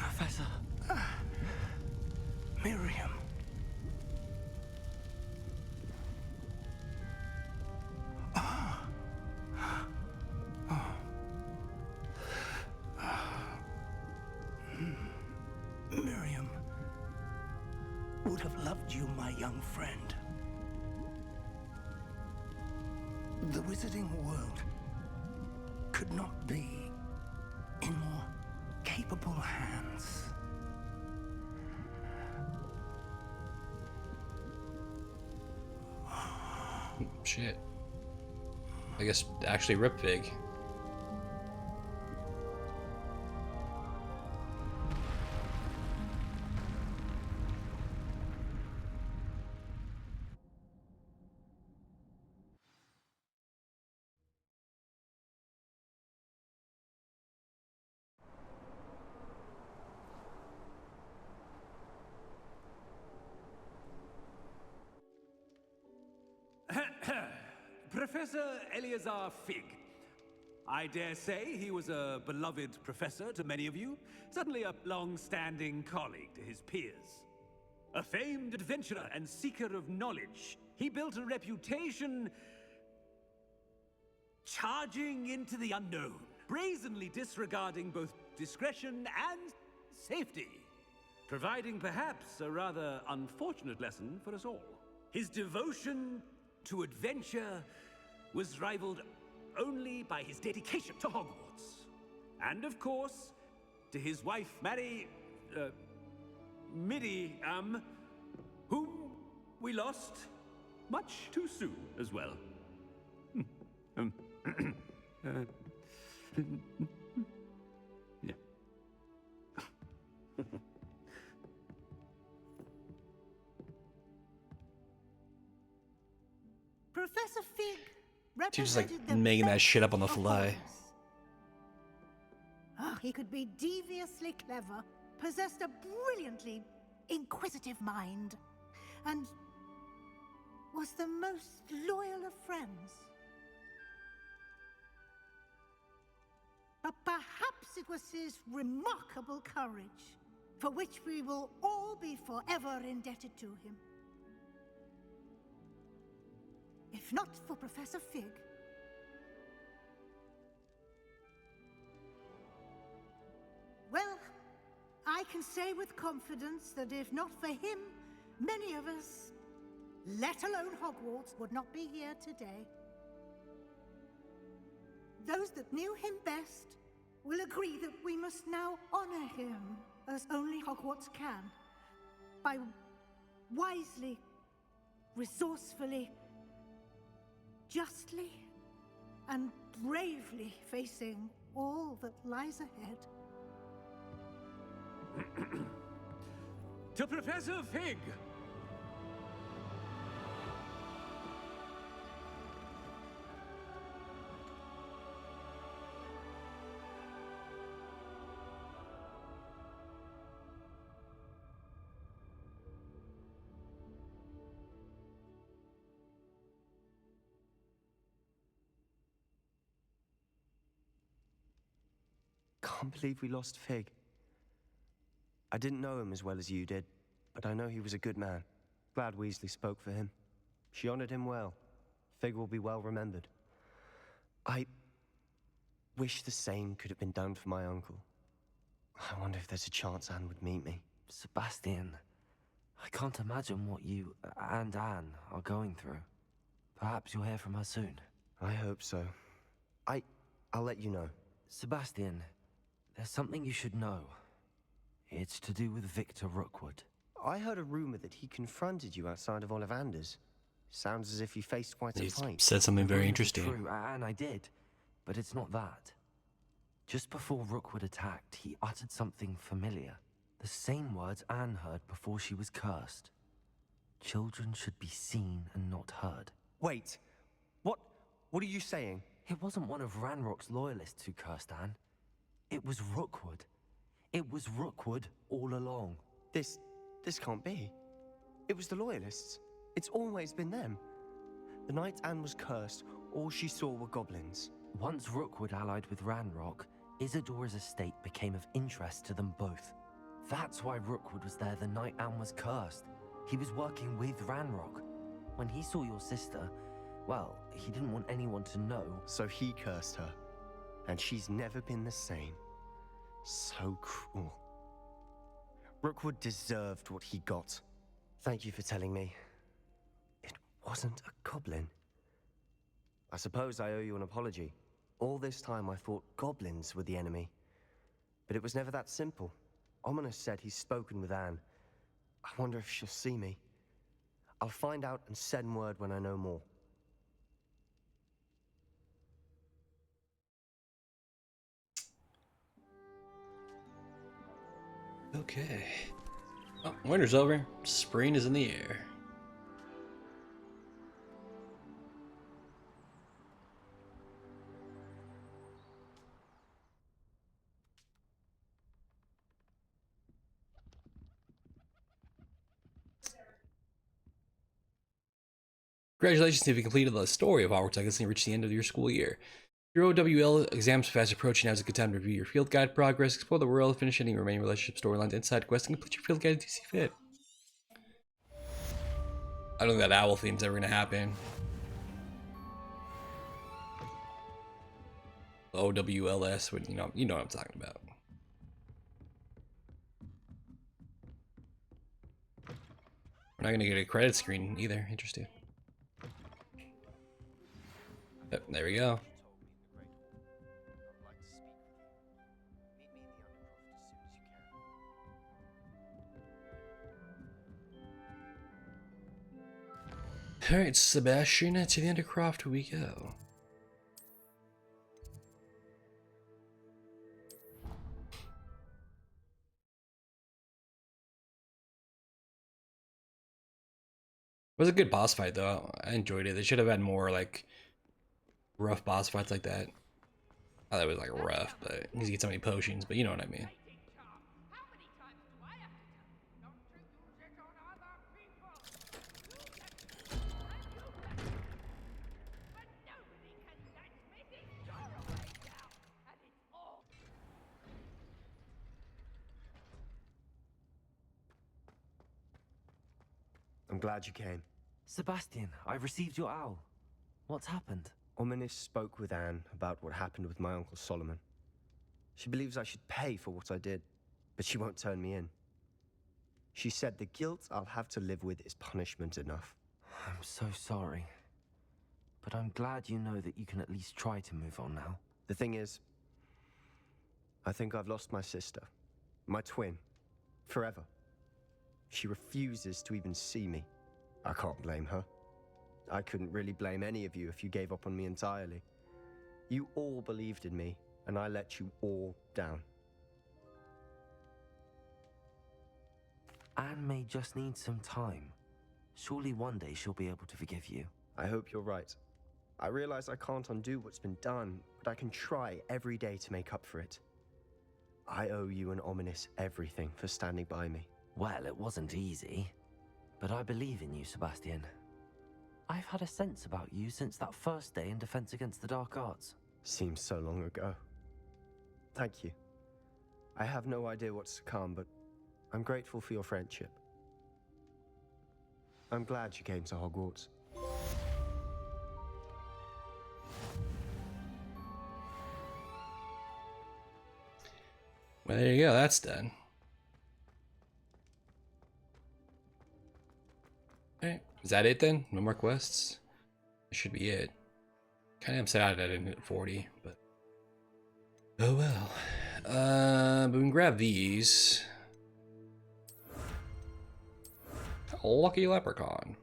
Professor. Miriam. Miriam would have loved you, my young friend. The wizarding world could not be in more capable hands. Shit. I guess actually rip Fig. Professor Eleazar Fig. I dare say he was a beloved professor to many of you, certainly a long-standing colleague to his peers. A famed adventurer and seeker of knowledge, he built a reputation charging into the unknown, brazenly disregarding both discretion and safety, providing perhaps a rather unfortunate lesson for us all. His devotion to adventure was rivaled only by his dedication to Hogwarts. And of course, to his wife, Midi, whom we lost much too soon as well. Yeah. Professor Fig She's just like represented the making that best shit up on the of fly. He could be deviously clever, possessed a brilliantly inquisitive mind, and was the most loyal of friends. But perhaps it was his remarkable courage, for which we will all be forever indebted to him. If not for Professor Fig, well, I can say with confidence that if not for him, many of us, let alone Hogwarts, would not be here today. Those that knew him best will agree that we must now honor him as only Hogwarts can, by wisely, resourcefully, justly, and bravely facing all that lies ahead. To Professor Fig! Can't believe we lost Fig. I didn't know him as well as you did, but I know he was a good man. Glad Weasley spoke for him. She honored him well. Fig will be well remembered. I wish the same could have been done for my uncle. I wonder if there's a chance Anne would meet me. Sebastian, I can't imagine what you and Anne are going through. Perhaps you'll hear from her soon. I hope so. I'll let you know. Sebastian, there's something you should know. It's to do with Victor Rookwood. I heard a rumor that he confronted you outside of Ollivander's. Sounds as if he faced quite a fight. Said something very interesting. True, and I did, but it's not that. Just before Rookwood attacked, he uttered something familiar. The same words Anne heard before she was cursed. Children should be seen and not heard. Wait, what are you saying? It wasn't one of Ranrock's loyalists who cursed Anne. It was Rookwood. It was Rookwood all along. This can't be. It was the Loyalists. It's always been them. The night Anne was cursed, all she saw were goblins. Once Rookwood allied with Ranrock, Isadora's estate became of interest to them both. That's why Rookwood was there the night Anne was cursed. He was working with Ranrock. When he saw your sister, well, he didn't want anyone to know. So he cursed her. And she's never been the same. So cruel. Rookwood deserved what he got. Thank you for telling me. It wasn't a goblin. I suppose I owe you an apology. All this time I thought goblins were the enemy. But it was never that simple. Ominous said he's spoken with Anne. I wonder if she'll see me. I'll find out and send word when I know more. Okay. Oh, winter's over. Spring is in the air. Congratulations if you completed the story of Hogwarts Legacy and reached the end of your school year. Your OWL exams are fast approaching. Now is a good time to review your field guide progress, explore the world, finish any remaining relationship storylines and side quests, and complete your field guide as you see fit. I don't think that owl theme's ever gonna happen. OWLS, you know what I'm talking about. We're not gonna get a credit screen either. Interesting. Yep, there we go. Alright, Sebastian, to the Undercroft we go. It was a good boss fight though. I enjoyed it. They should have had more like rough boss fights like that. I thought it was like rough, but you get so many potions, but you know what I mean. I'm glad you came. Sebastian, I received your owl. What's happened? Ominis spoke with Anne about what happened with my Uncle Solomon. She believes I should pay for what I did, but she won't turn me in. She said the guilt I'll have to live with is punishment enough. I'm so sorry. But I'm glad you know that you can at least try to move on now. The thing is, I think I've lost my sister, my twin, forever. She refuses to even see me. I can't blame her. I couldn't really blame any of you if you gave up on me entirely. You all believed in me, and I let you all down. Anne may just need some time. Surely one day she'll be able to forgive you. I hope you're right. I realize I can't undo what's been done, but I can try every day to make up for it. I owe you and Ominis everything for standing by me. Well, it wasn't easy. But I believe in you, Sebastian. I've had a sense about you since that first day in Defense Against the Dark Arts. Seems so long ago. Thank you. I have no idea what's to come, but I'm grateful for your friendship. I'm glad you came to Hogwarts. Well, there you go. That's done. Alright, is that it then? No more quests? That should be it. Kinda am sad I didn't hit 40, but oh well. But we can grab these. Lucky leprechaun.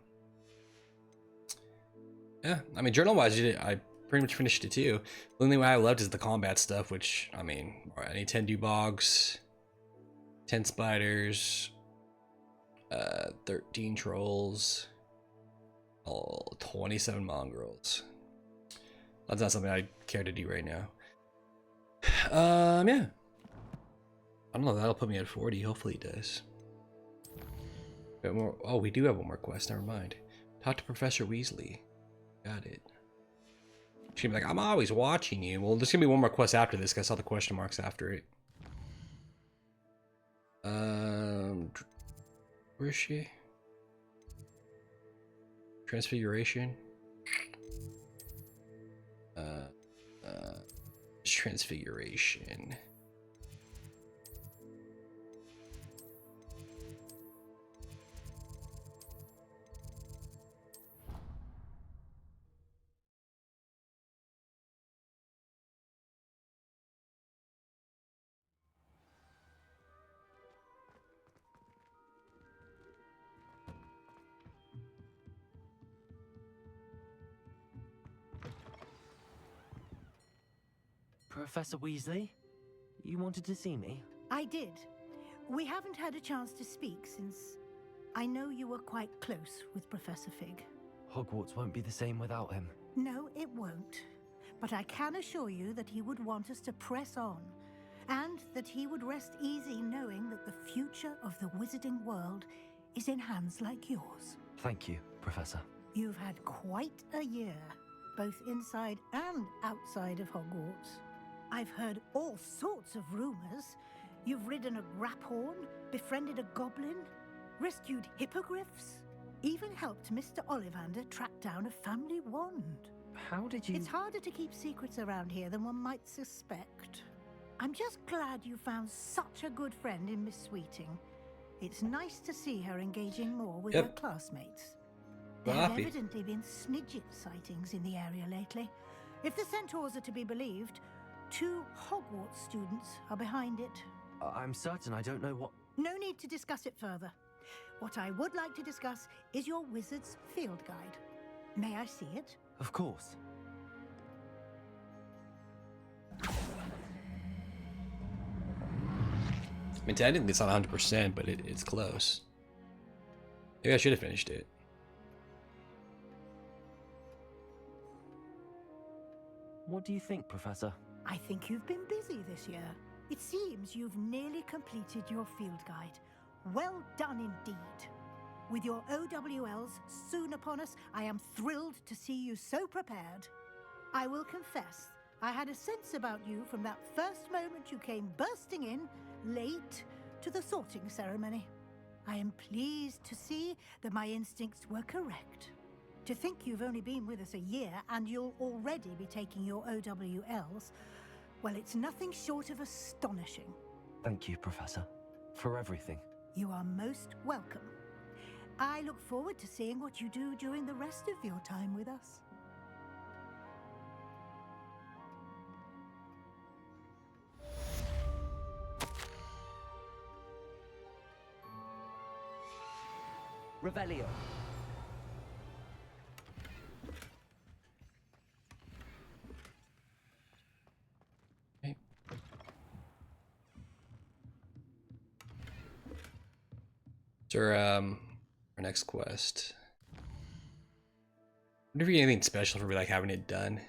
Yeah, I mean journal-wise, I pretty much finished it too. The only thing I have left is the combat stuff, which I mean, I need 10 Dubogs, 10 spiders, 13 trolls, 27 mongrels. That's not something I care to do right now. Yeah. I don't know, that'll put me at 40, hopefully it does. Got more, oh, we do have one more quest, never mind. Talk to Professor Weasley. Got it. She'd be like, I'm always watching you. Well, there's gonna be one more quest after this, because I saw the question marks after it. Where is she? Transfiguration. Transfiguration. Professor Weasley? You wanted to see me? I did. We haven't had a chance to speak since I know you were quite close with Professor Fig. Hogwarts won't be the same without him. No, it won't. But I can assure you that he would want us to press on, and that he would rest easy knowing that the future of the wizarding world is in hands like yours. Thank you, Professor. You've had quite a year, both inside and outside of Hogwarts. I've heard all sorts of rumors. You've ridden a graphorn, befriended a goblin, rescued hippogriffs, even helped Mr. Ollivander track down a family wand. How did you... It's harder to keep secrets around here than one might suspect. I'm just glad you found such a good friend in Miss Sweeting. It's nice to see her engaging more with her classmates. There have evidently been Snidget sightings in the area lately. If the centaurs are to be believed, 2 Hogwarts students are behind it. I'm certain I don't know what... No need to discuss it further. What I would like to discuss is your wizard's field guide. May I see it? Of course. I mean, technically it's not 100%, but it's close. Maybe I should have finished it. What do you think, Professor? I think you've been busy this year. It seems you've nearly completed your field guide. Well done indeed. With your OWLs soon upon us, I am thrilled to see you so prepared. I will confess, I had a sense about you from that first moment you came bursting in, late, to the sorting ceremony. I am pleased to see that my instincts were correct. To think you've only been with us a year and you'll already be taking your OWLs, well, it's nothing short of astonishing. Thank you, Professor, for everything. You are most welcome. I look forward to seeing what you do during the rest of your time with us. Revelio. So, our next quest. I wonder if you get anything special for like having it done.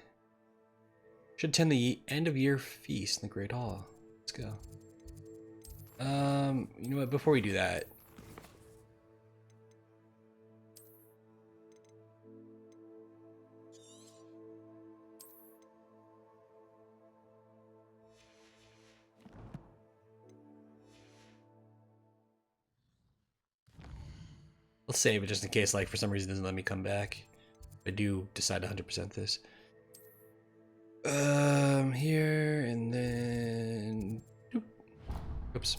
Should attend the end of year feast in the Great Hall. Let's go. You know what? Before we do that, let's save it just in case, like, for some reason it doesn't let me come back. I do decide to 100% this. Here, and then... Oops.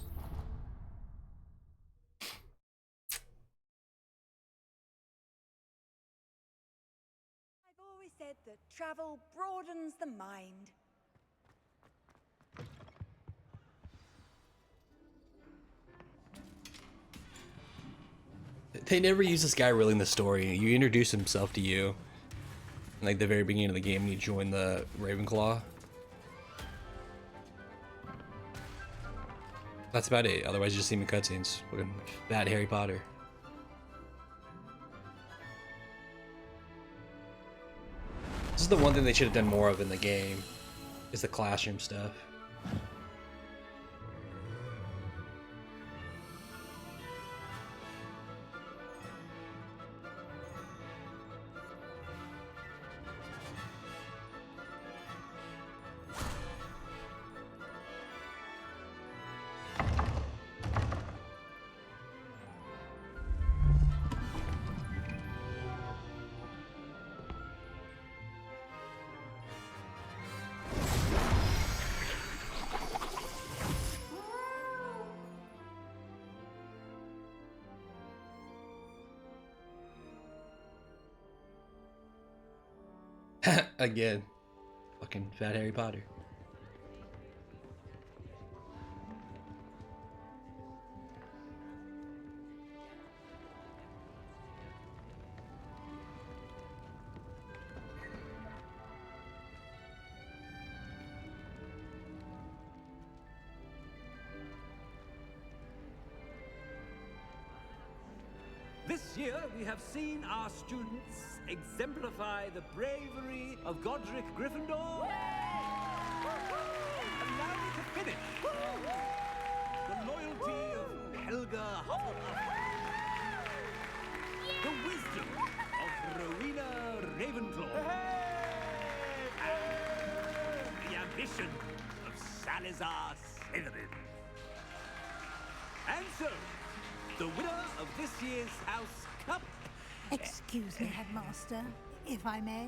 I've always said that travel broadens the mind. They never use this guy really in the story. You introduce himself to you in like the very beginning of the game and you join the Ravenclaw. That's about it. Otherwise you just see him in cutscenes. Fucking bad Harry Potter. This is the one thing they should have done more of in the game, is the classroom stuff. Again. Fucking fat Harry Potter. This year, we have seen our students exemplify the bravery of Godric Gryffindor. Allow me to finish. The loyalty of Helga Hufflepuff. The wisdom of Rowena Ravenclaw. And the ambition of Salazar Slytherin. And so, the winner of this year's House Cup... Excuse me, Headmaster, if I may.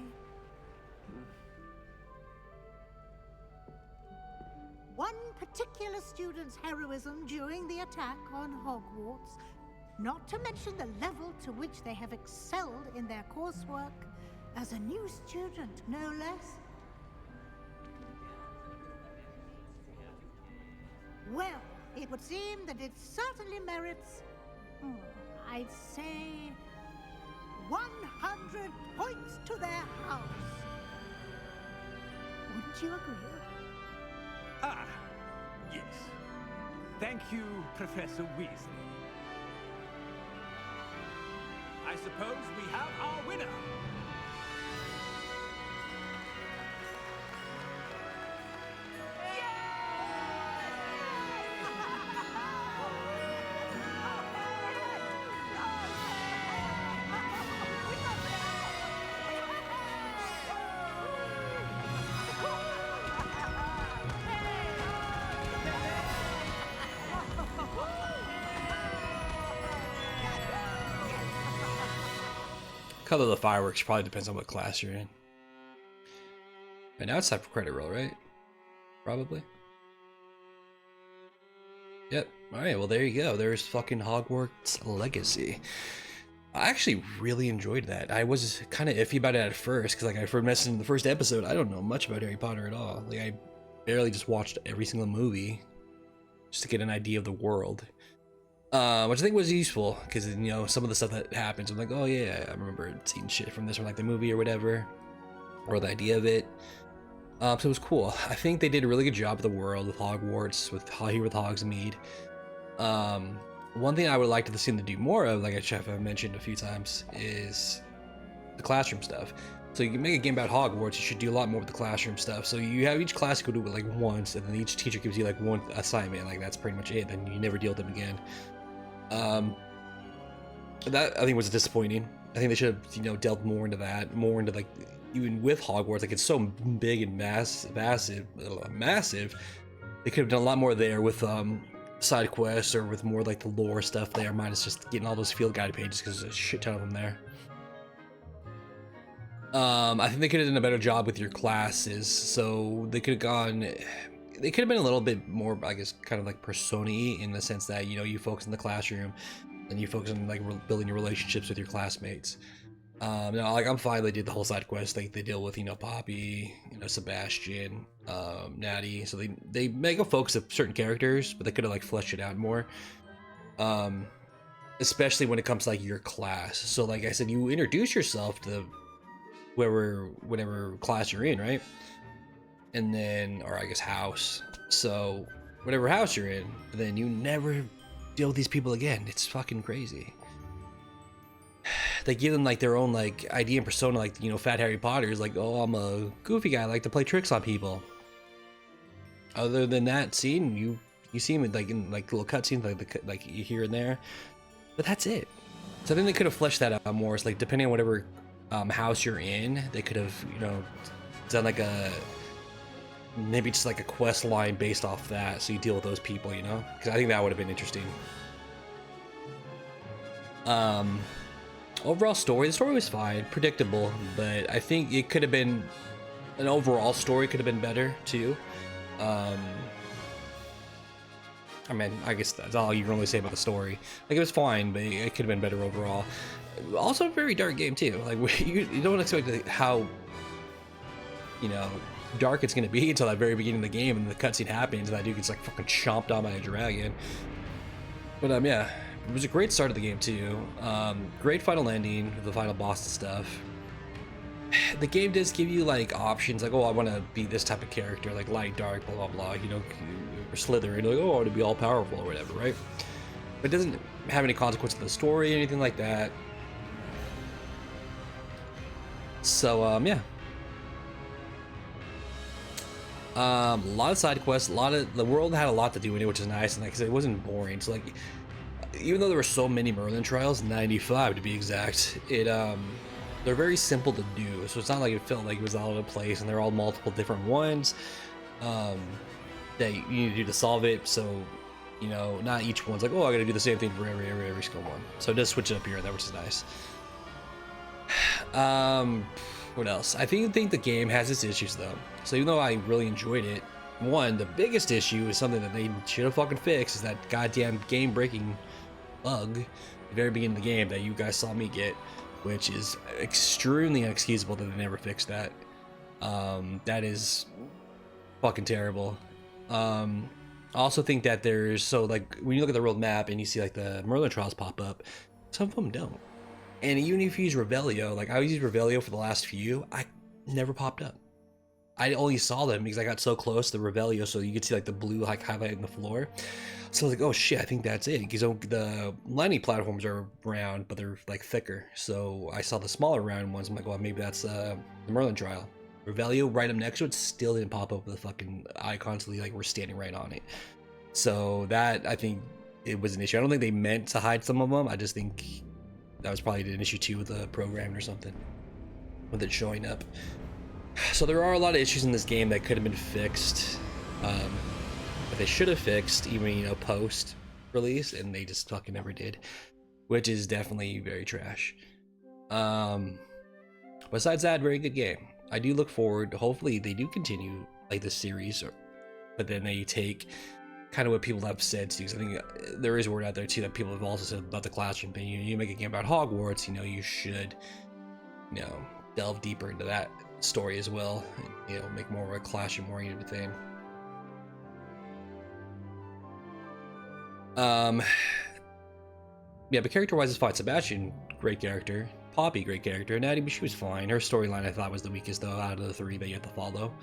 One particular student's heroism during the attack on Hogwarts, not to mention the level to which they have excelled in their coursework, as a new student, no less. Well, it would seem that it certainly merits, I'd say, 100 points to their house. Wouldn't you agree? Ah, yes. Thank you, Professor Weasley. I suppose we have our winner. Color of the fireworks probably depends on what class you're in. And now it's time for credit roll, right? Probably. Yep. Alright, well there you go. There's fucking Hogwarts Legacy. I actually really enjoyed that. I was kind of iffy about it at first, because like I mentioned in the first episode, I don't know much about Harry Potter at all. Like I barely just watched every single movie just to get an idea of the world. Which I think was useful, because, you know, some of the stuff that happens, I'm like, oh yeah, I remember seeing shit from this, or like the movie or whatever, or the idea of it. So it was cool. I think they did a really good job of the world with Hogwarts, with here with Hogsmeade. One thing I would like to see them do more of, like I've mentioned a few times, is the classroom stuff. So you can make a game about Hogwarts, you should do a lot more with the classroom stuff. So you have each class go do it like once, and then each teacher gives you like one assignment, like that's pretty much it, then you never deal with them again. That I think was disappointing. I think they should have, you know, delved more into that, more into like, even with Hogwarts, like it's so big and massive. They could have done a lot more there with side quests, or with more like the lore stuff there, minus just getting all those field guide pages, because there's a shit ton of them there. I think they could have done a better job with your classes, so they could have gone. They could have been a little bit more, I guess, kind of like persona-y, in the sense that, you know, you focus on the classroom, and you focus on like building your relationships with your classmates. No, like I'm fine. They did the whole side quest. Like they deal with, you know, Poppy, you know, Sebastian, Natty. So they make a focus of certain characters, but they could have like fleshed it out more. Especially when it comes to like your class. So like I said, you introduce yourself to whatever class you're in, right? And then, or I guess house. So whatever house you're in, then you never deal with these people again. It's fucking crazy. They give them like their own like idea and persona, like, you know, Fat Harry Potter is like, oh, I'm a goofy guy, I like to play tricks on people. Other than that scene, you see him like in like little cutscenes, like here and there, but that's it. So I think they could have fleshed that out more. It's like depending on whatever house you're in, they could have, you know, done like maybe just like a quest line based off that, so you deal with those people, you know, because I think that would have been interesting. Overall story, the story was fine, predictable, but I think it could have been, an overall story could have been better too. I mean, I guess that's all you can really say about the story. Like, it was fine, but it could have been better overall. Also a very dark game too. Like, you don't expect how, you know, dark it's gonna be until that very beginning of the game, and the cutscene happens and that dude gets like fucking chomped on by a dragon. But yeah, it was a great start of the game too. Great final ending, the final boss and stuff. The game does give you like options, like, oh, I want to be this type of character, like light, dark, blah blah blah, you know, or Slytherin, like, oh, I want to be all powerful or whatever, right? But it doesn't have any consequence to the story or anything like that. So yeah. A lot of side quests, a lot of the world had a lot to do in it, which is nice, and like I said, it wasn't boring. So like, even though there were so many Merlin trials, 95 to be exact, they're very simple to do. So it's not like it felt like it was all over the place, and they're all multiple different ones that you need to do to solve it. So you know, not each one's like, oh, I gotta do the same thing for every single one. So it does switch it up here and there, which is nice. What else? I think the game has its issues though. So even though I really enjoyed it, one, the biggest issue is something that they should have fucking fixed, is that goddamn game-breaking bug at the very beginning of the game that you guys saw me get, which is extremely inexcusable that they never fixed that. That is fucking terrible. I also think that there's, so like when you look at the world map and you see like the Merlin trials pop up, some of them don't. And even if you use Revelio, like I used Revelio for the last few, I never popped up. I only saw them because I got so close to Revelio, so you could see like the blue like highlight in the floor. So I was like, oh shit, I think that's it. Because the landing platforms are round, but they're like thicker. So I saw the smaller round ones. I'm like, well, maybe that's the Merlin trial. Revelio right up next to it still didn't pop up with the fucking icons, like we're standing right on it. So that, I think it was an issue. I don't think they meant to hide some of them. I just think that was probably an issue too with the programming or something, with it showing up. So there are a lot of issues in this game that could have been fixed, but they should have fixed even, you know, post release, and they just fucking never did, which is definitely very trash. Besides that, very good game. I do look forward, hopefully they do continue like this series, but then they take kind of what people have said too, because I think there is word out there too that people have also said about the classroom thing. You make a game about Hogwarts, you know, you should, you know, delve deeper into that story as well, and, you know, make more of a classroom oriented thing. Yeah, but character wise is fine. Sebastian, great character. Poppy, great character. Natty, she was fine. Her storyline I thought was the weakest though out of the three that you have to follow.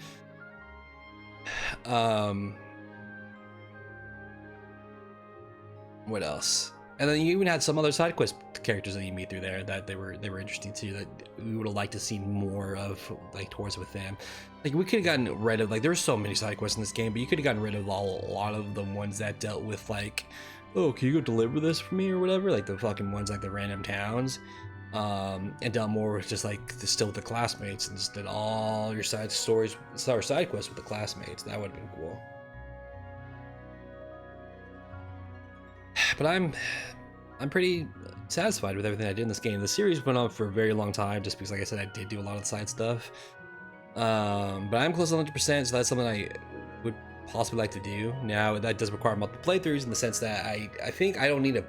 What else? And then you even had some other side quest characters that you meet through there that they were interesting too, that we would have liked to see more of, like towards with them. Like we could have gotten rid of, like there were so many side quests in this game, but you could have gotten rid of a lot of the ones that dealt with like, oh, can you go deliver this for me or whatever, like the fucking ones like the random towns, and done more with just like still with the classmates, and just did all your side stories, side quests with the classmates. That would have been cool. But I'm pretty satisfied with everything I did in this game. The series went on for a very long time just because, like I said, I did do a lot of the side stuff. But I'm close to 100%, so that's something I would possibly like to do. Now, that does require multiple playthroughs in the sense that I think I don't need to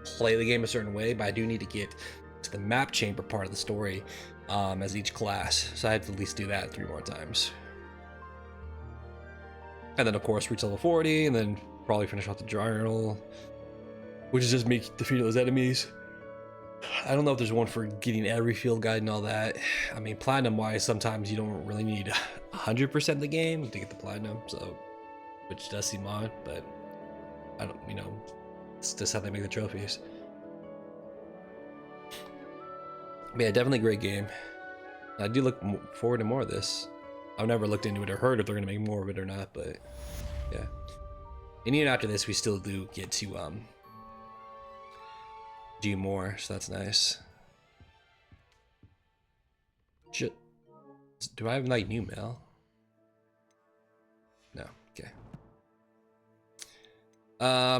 play the game a certain way, but I do need to get to the map chamber part of the story as each class. So I have to at least do that 3 more times. And then, of course, reach level 40, and then probably finish off the journal, which is just me defeating those enemies. I don't know if there's one for getting every field guide and all that. I mean, platinum wise, sometimes you don't really need 100% of the game to get the platinum, so, which does seem odd, but I don't, you know, it's just how they make the trophies. But yeah, definitely a great game. I do look forward to more of this. I've never looked into it or heard if they're gonna make more of it or not, but yeah. And even after this, we still do get to do more, so that's nice. Do I have like new mail? No. Okay.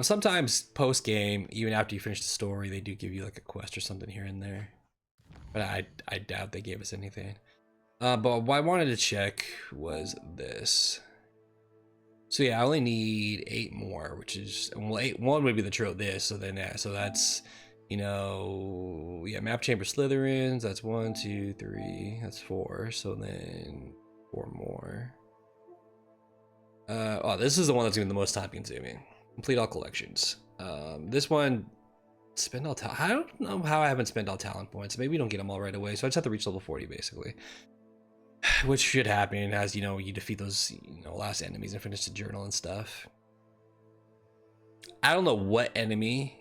Sometimes post game, even after you finish the story, they do give you like a quest or something here and there, but I doubt they gave us anything. But what I wanted to check was this. So yeah, I only need 8 more, which is, well, 1 would be the trail this, so then yeah, so that's, you know, yeah, map chamber Slytherins, that's 1, 2, 3, that's 4, so then 4 more. Oh, this is the one that's gonna be the most time consuming. Complete all collections. This one, spend all talent. I don't know how I haven't spent all talent points. Maybe you don't get them all right away, so I just have to reach level 40 basically. Which should happen as, you know, you defeat those, you know, last enemies and finish the journal and stuff. I don't know what enemy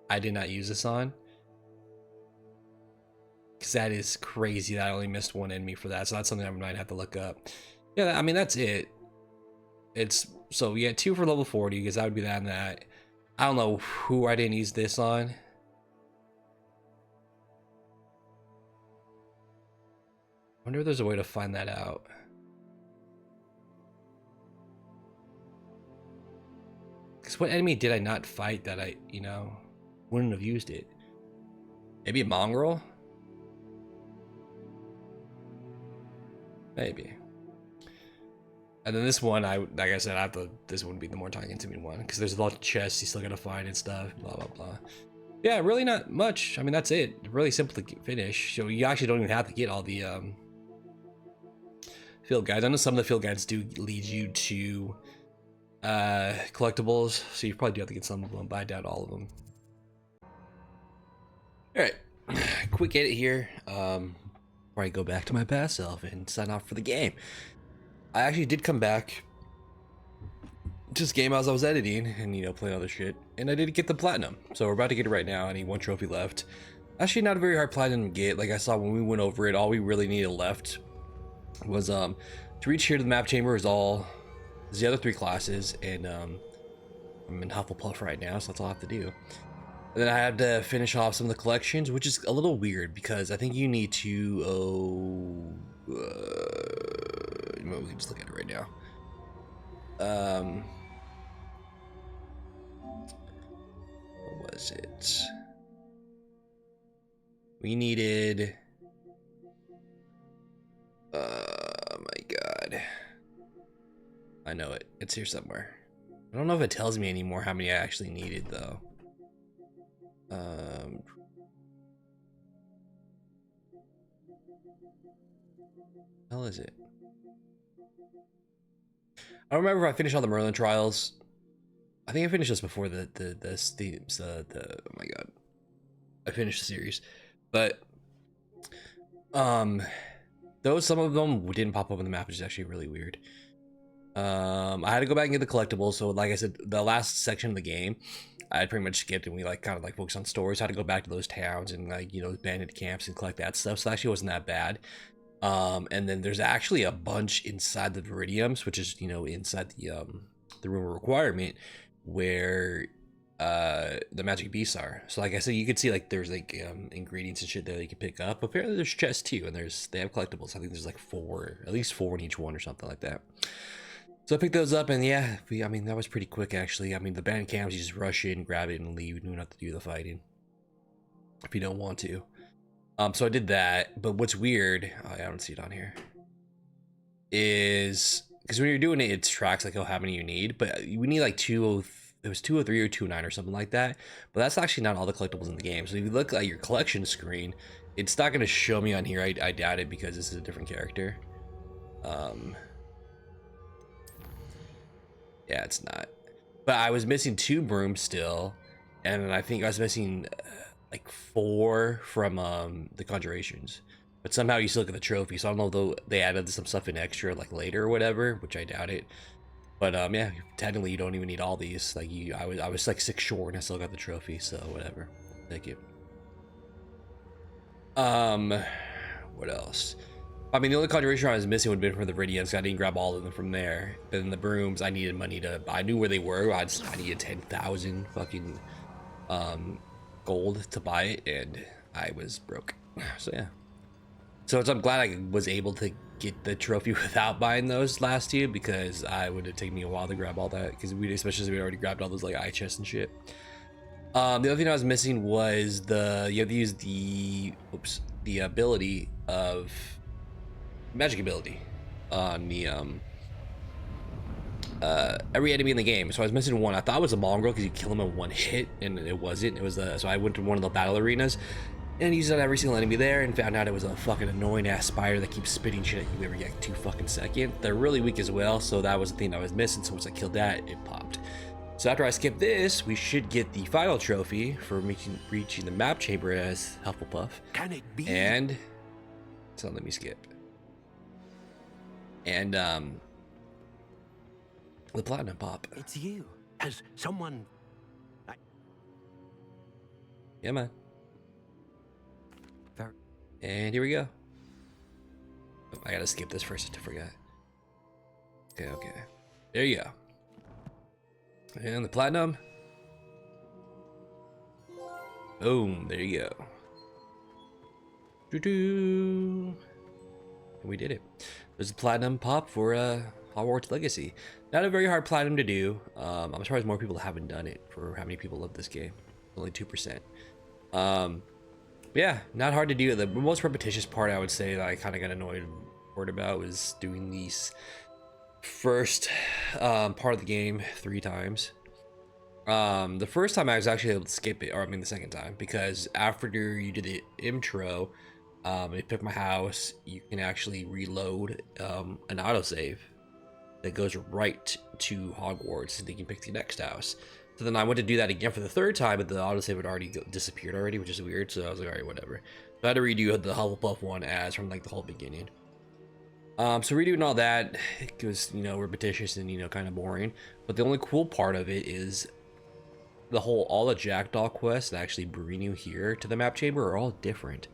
I did not use this on. Because that is crazy that I only missed one enemy for that. So that's something I might have to look up. Yeah, I mean, that's it. It's so yeah, 2 for level 40 because that would be that and that. I don't know who I didn't use this on. I wonder if there's a way to find that out. Because what enemy did I not fight that I, you know, wouldn't have used it? Maybe a mongrel? Maybe. And then this one, like I said, this would be the more time-consuming one because there's a lot of chests you still gotta find and stuff. Blah blah blah. Yeah, really not much. I mean, that's it. Really simple to finish. So you actually don't even have to get all the field guides. I know some of the field guides do lead you to collectibles, so you probably do have to get some of them, but I doubt all of them. All right, quick edit here. Before I go back to my past self and sign off for the game. I actually did come back to this game as I was editing and, you know, playing other shit, and I did get the platinum. So we're about to get it right now. I need 1 trophy left. Actually, not a very hard platinum to get. Like I saw when we went over it, all we really needed left was to reach here to the map chamber is all the other 3 classes, and I'm in Hufflepuff right now, so that's all I have to do. And then I have to finish off some of the collections, which is a little weird because I think you need to we can just look at it right now. What was it? We needed, oh my god, I know it, it's here somewhere. I don't know if it tells me anymore how many I actually needed though. Hell is it? I don't remember if I finished all the Merlin trials. I think I finished this before the oh my god, I finished the series, but those, some of them didn't pop up on the map, which is actually really weird. I had to go back and get the collectibles. So like I said, the last section of the game I pretty much skipped, and we like kind of like focused on stories. I had to go back to those towns and, like, you know, bandit camps and collect that stuff. So it actually wasn't that bad. And then there's actually a bunch inside the Viridiums, which is, you know, inside the room of requirement where the magic beasts are. So like I said, you could see like there's like ingredients and shit there that you can pick up. Apparently there's chests too, and they have collectibles. I think there's like 4, at least 4 in each one or something like that. So I picked those up, and yeah, I mean, that was pretty quick actually. I mean, the bandit camps, you just rush in, grab it, and leave. You don't have to do the fighting if you don't want to. So I did that, but what's weird, oh, I don't see it on here, is because when you're doing it, it tracks like how many you need, but we need like 203, it was 203 or 209 or something like that, but that's actually not all the collectibles in the game. So if you look at your collection screen, it's not going to show me on here. I doubt it, because this is a different character. Yeah, it's not, but I was missing 2 brooms still, and I think I was missing like 4 from the conjurations, but somehow you still get the trophy. So I don't know though, they added some stuff in extra like later or whatever, which I doubt it. But yeah, technically you don't even need all these. Like I was like 6 short and I still got the trophy, so whatever. Thank you. What else? I mean, the only conjuration I was missing would have been from the Viridians, so I didn't grab all of them from there. But in the brooms, I needed money to, I knew where they were. I needed 10,000 fucking gold to buy it, and I was broke. So yeah. So I'm glad I was able to get the trophy without buying those last 2, because I would have taken me a while to grab all that, because especially as we already grabbed all those like eye chests and shit. The other thing I was missing was you have to use the ability of magic ability on the every enemy in the game. So I was missing one. I thought it was a mongrel because you kill him in 1 hit, and it wasn't. It was so I went to one of the battle arenas and used it on every single enemy there, and found out it was a fucking annoying ass spider that keeps spitting shit at you every like 2 fucking seconds. They're really weak as well, so that was the thing I was missing. So once I killed that, it popped. So after I skip this, we should get the final trophy for reaching the map chamber as Hufflepuff. Can it be? And so let me skip. And the platinum pop. It's you. Has someone... Yeah, man. And here we go. Oh, I gotta skip this first to forget. Okay. There you go. And the platinum. Boom, there you go. Doo-doo. And we did it. There's a platinum pop for Hogwarts Legacy. Not a very hard platinum to do. I'm surprised more people haven't done it for how many people love this game. Only 2%. Yeah, not hard to do. The most repetitious part I would say that I kind of got annoyed about was doing these first part of the game 3 times. The first time I was actually able to skip it, or I mean the second time, because after you did the intro, you pick my house, you can actually reload an autosave that goes right to Hogwarts, and then you can pick the next house. So then I went to do that again for the 3rd time, but the autosave had already disappeared already, which is weird. So I was like, all right, whatever. So I had to redo the Hufflepuff one as from like the whole beginning. So redoing all that, it was, you know, repetitious and, kind of boring. But the only cool part of it is all the Jackdaw quests that actually bring you here to the map chamber are all different.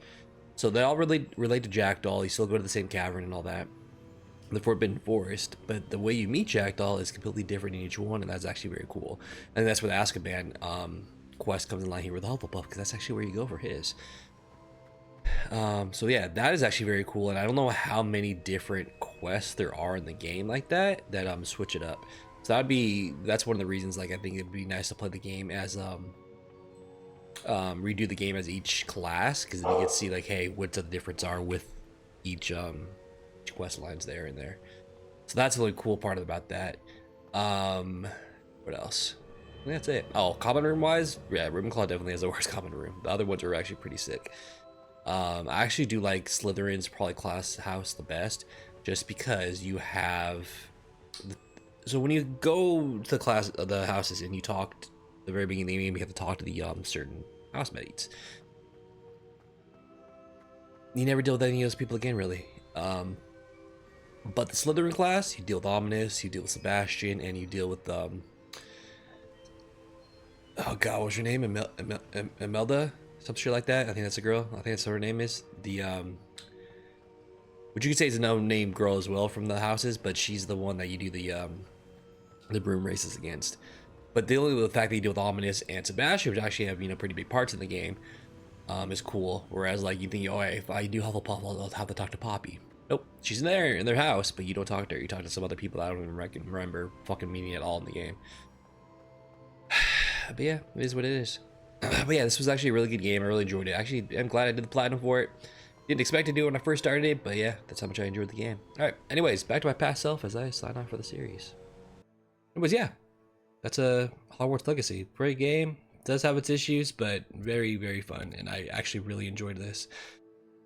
So they all relate to Jackdaw. You still go to the same cavern and all that, the Forbidden Forest, but the way you meet Jackdaw is completely different in each one, and that's actually very cool. And that's where the Azkaban quest comes in line here with the Hufflepuff, because that's actually where you go for his. So yeah, that is actually very cool, and I don't know how many different quests there are in the game like that switch it up. So that's one of the reasons, like, I think it'd be nice to play the game as redo the game as each class, because then you can see like, hey, what the difference are with each quest lines there and there. So that's a really cool part about that. What else? I think that's it. Oh, common room wise, yeah, Ravenclaw definitely has the worst common room. The other ones are actually pretty sick. I actually do like Slytherin's probably class house the best, just because you have. So when you go to the houses and you talk at the very beginning of the game, you have to talk to the certain housemates. You never deal with any of those people again, really. But the Slytherin class, you deal with Ominous, you deal with Sebastian, and you deal with oh god, what's your name? Imelda? Some shit like that. I think that's a girl. I think that's what her name is. The which you could say is a no-name girl as well from the houses, but she's the one that you do the broom races against. But dealing with the fact that you deal with Ominous and Sebastian, which actually have pretty big parts in the game, is cool. Whereas like you think, oh, if I do Hufflepuff, I'll have to talk to Poppy. Nope, she's in their house, but you don't talk to her. You talk to some other people that I don't even remember fucking meeting at all in the game. But yeah, it is what it is. But yeah, this was actually a really good game. I really enjoyed it. Actually, I'm glad I did the platinum for it. Didn't expect to do it when I first started it, but yeah, that's how much I enjoyed the game. All right, anyways, back to my past self as I sign off for the series. Anyways, yeah, that's a Hogwarts Legacy. Great game. It does have its issues, but very, very fun, and I actually really enjoyed this.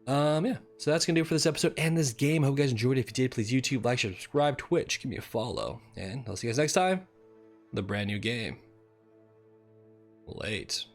Yeah, so that's gonna do it for this episode and this game. Hope you guys enjoyed it. If you did, please YouTube, like, share, subscribe, Twitch, give me a follow, and I'll see you guys next time. The brand new game. Late.